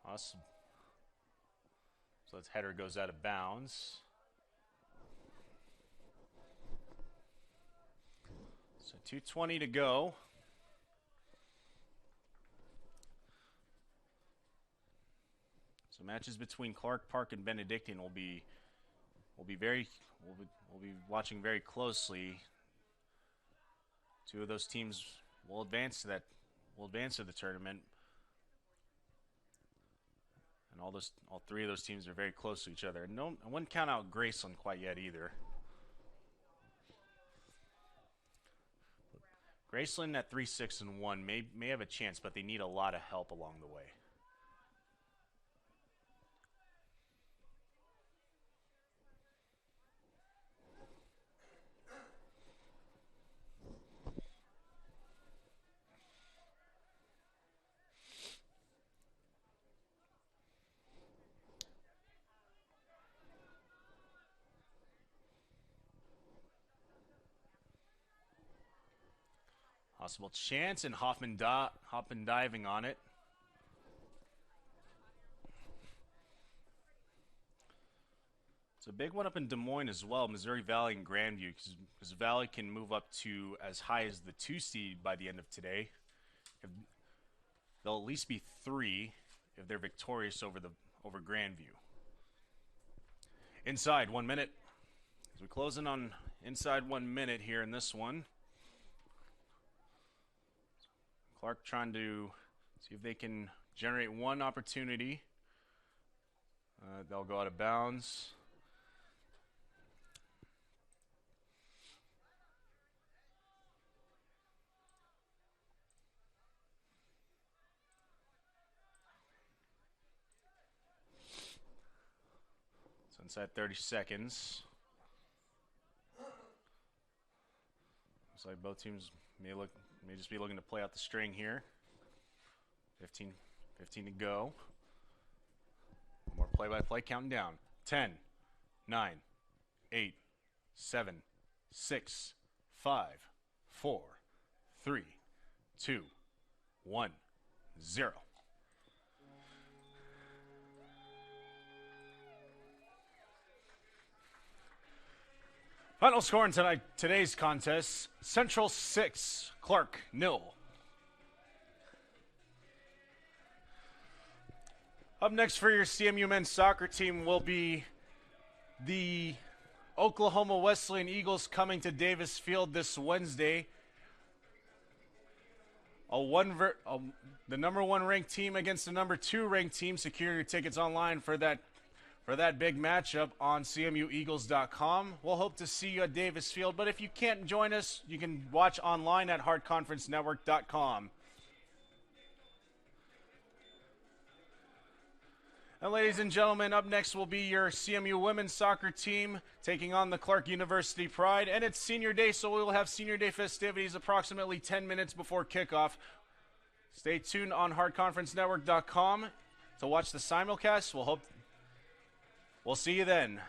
Awesome. So that header goes out of bounds. So 2:20 to go. So matches between Clarke, Park, and Benedictine will be watching very closely. 2 of those teams will advance to the tournament. And all 3 of those teams are very close to each other. I wouldn't count out Graceland quite yet either. Graceland at 3-6-1 may have a chance, but they need a lot of help along the way. Possible chance, and Hoffman diving on it. It's a big one up in Des Moines as well, Missouri Valley and Grandview, because Valley can move up to as high as the 2 seed by the end of today. They'll at least be 3 if they're victorious over Grandview. Inside 1 minute. As we close in on inside 1 minute here in this one. Clarke trying to see if they can generate 1 opportunity. They'll go out of bounds. So inside 30 seconds. Looks like both teams may just be looking to play out the string here. 15 to go. More play-by-play counting down. 10, 9, 8, 7, 6, 5, 4, 3, 2, 1, 0. Final score in today's contest, Central 6, Clarke 0. Up next for your CMU men's soccer team will be the Oklahoma Wesleyan Eagles coming to Davis Field this Wednesday. The number 1 ranked team against the number 2 ranked team. Secure your tickets online for that big matchup on CMUEagles.com. We'll hope to see you at Davis Field, but if you can't join us, you can watch online at hardconferencenetwork.com. And ladies and gentlemen, up next will be your CMU women's soccer team taking on the Clarke University Pride. And it's senior day, so we will have senior day festivities approximately 10 minutes before kickoff. Stay tuned on hardconferencenetwork.com to watch the simulcast. We'll see you then.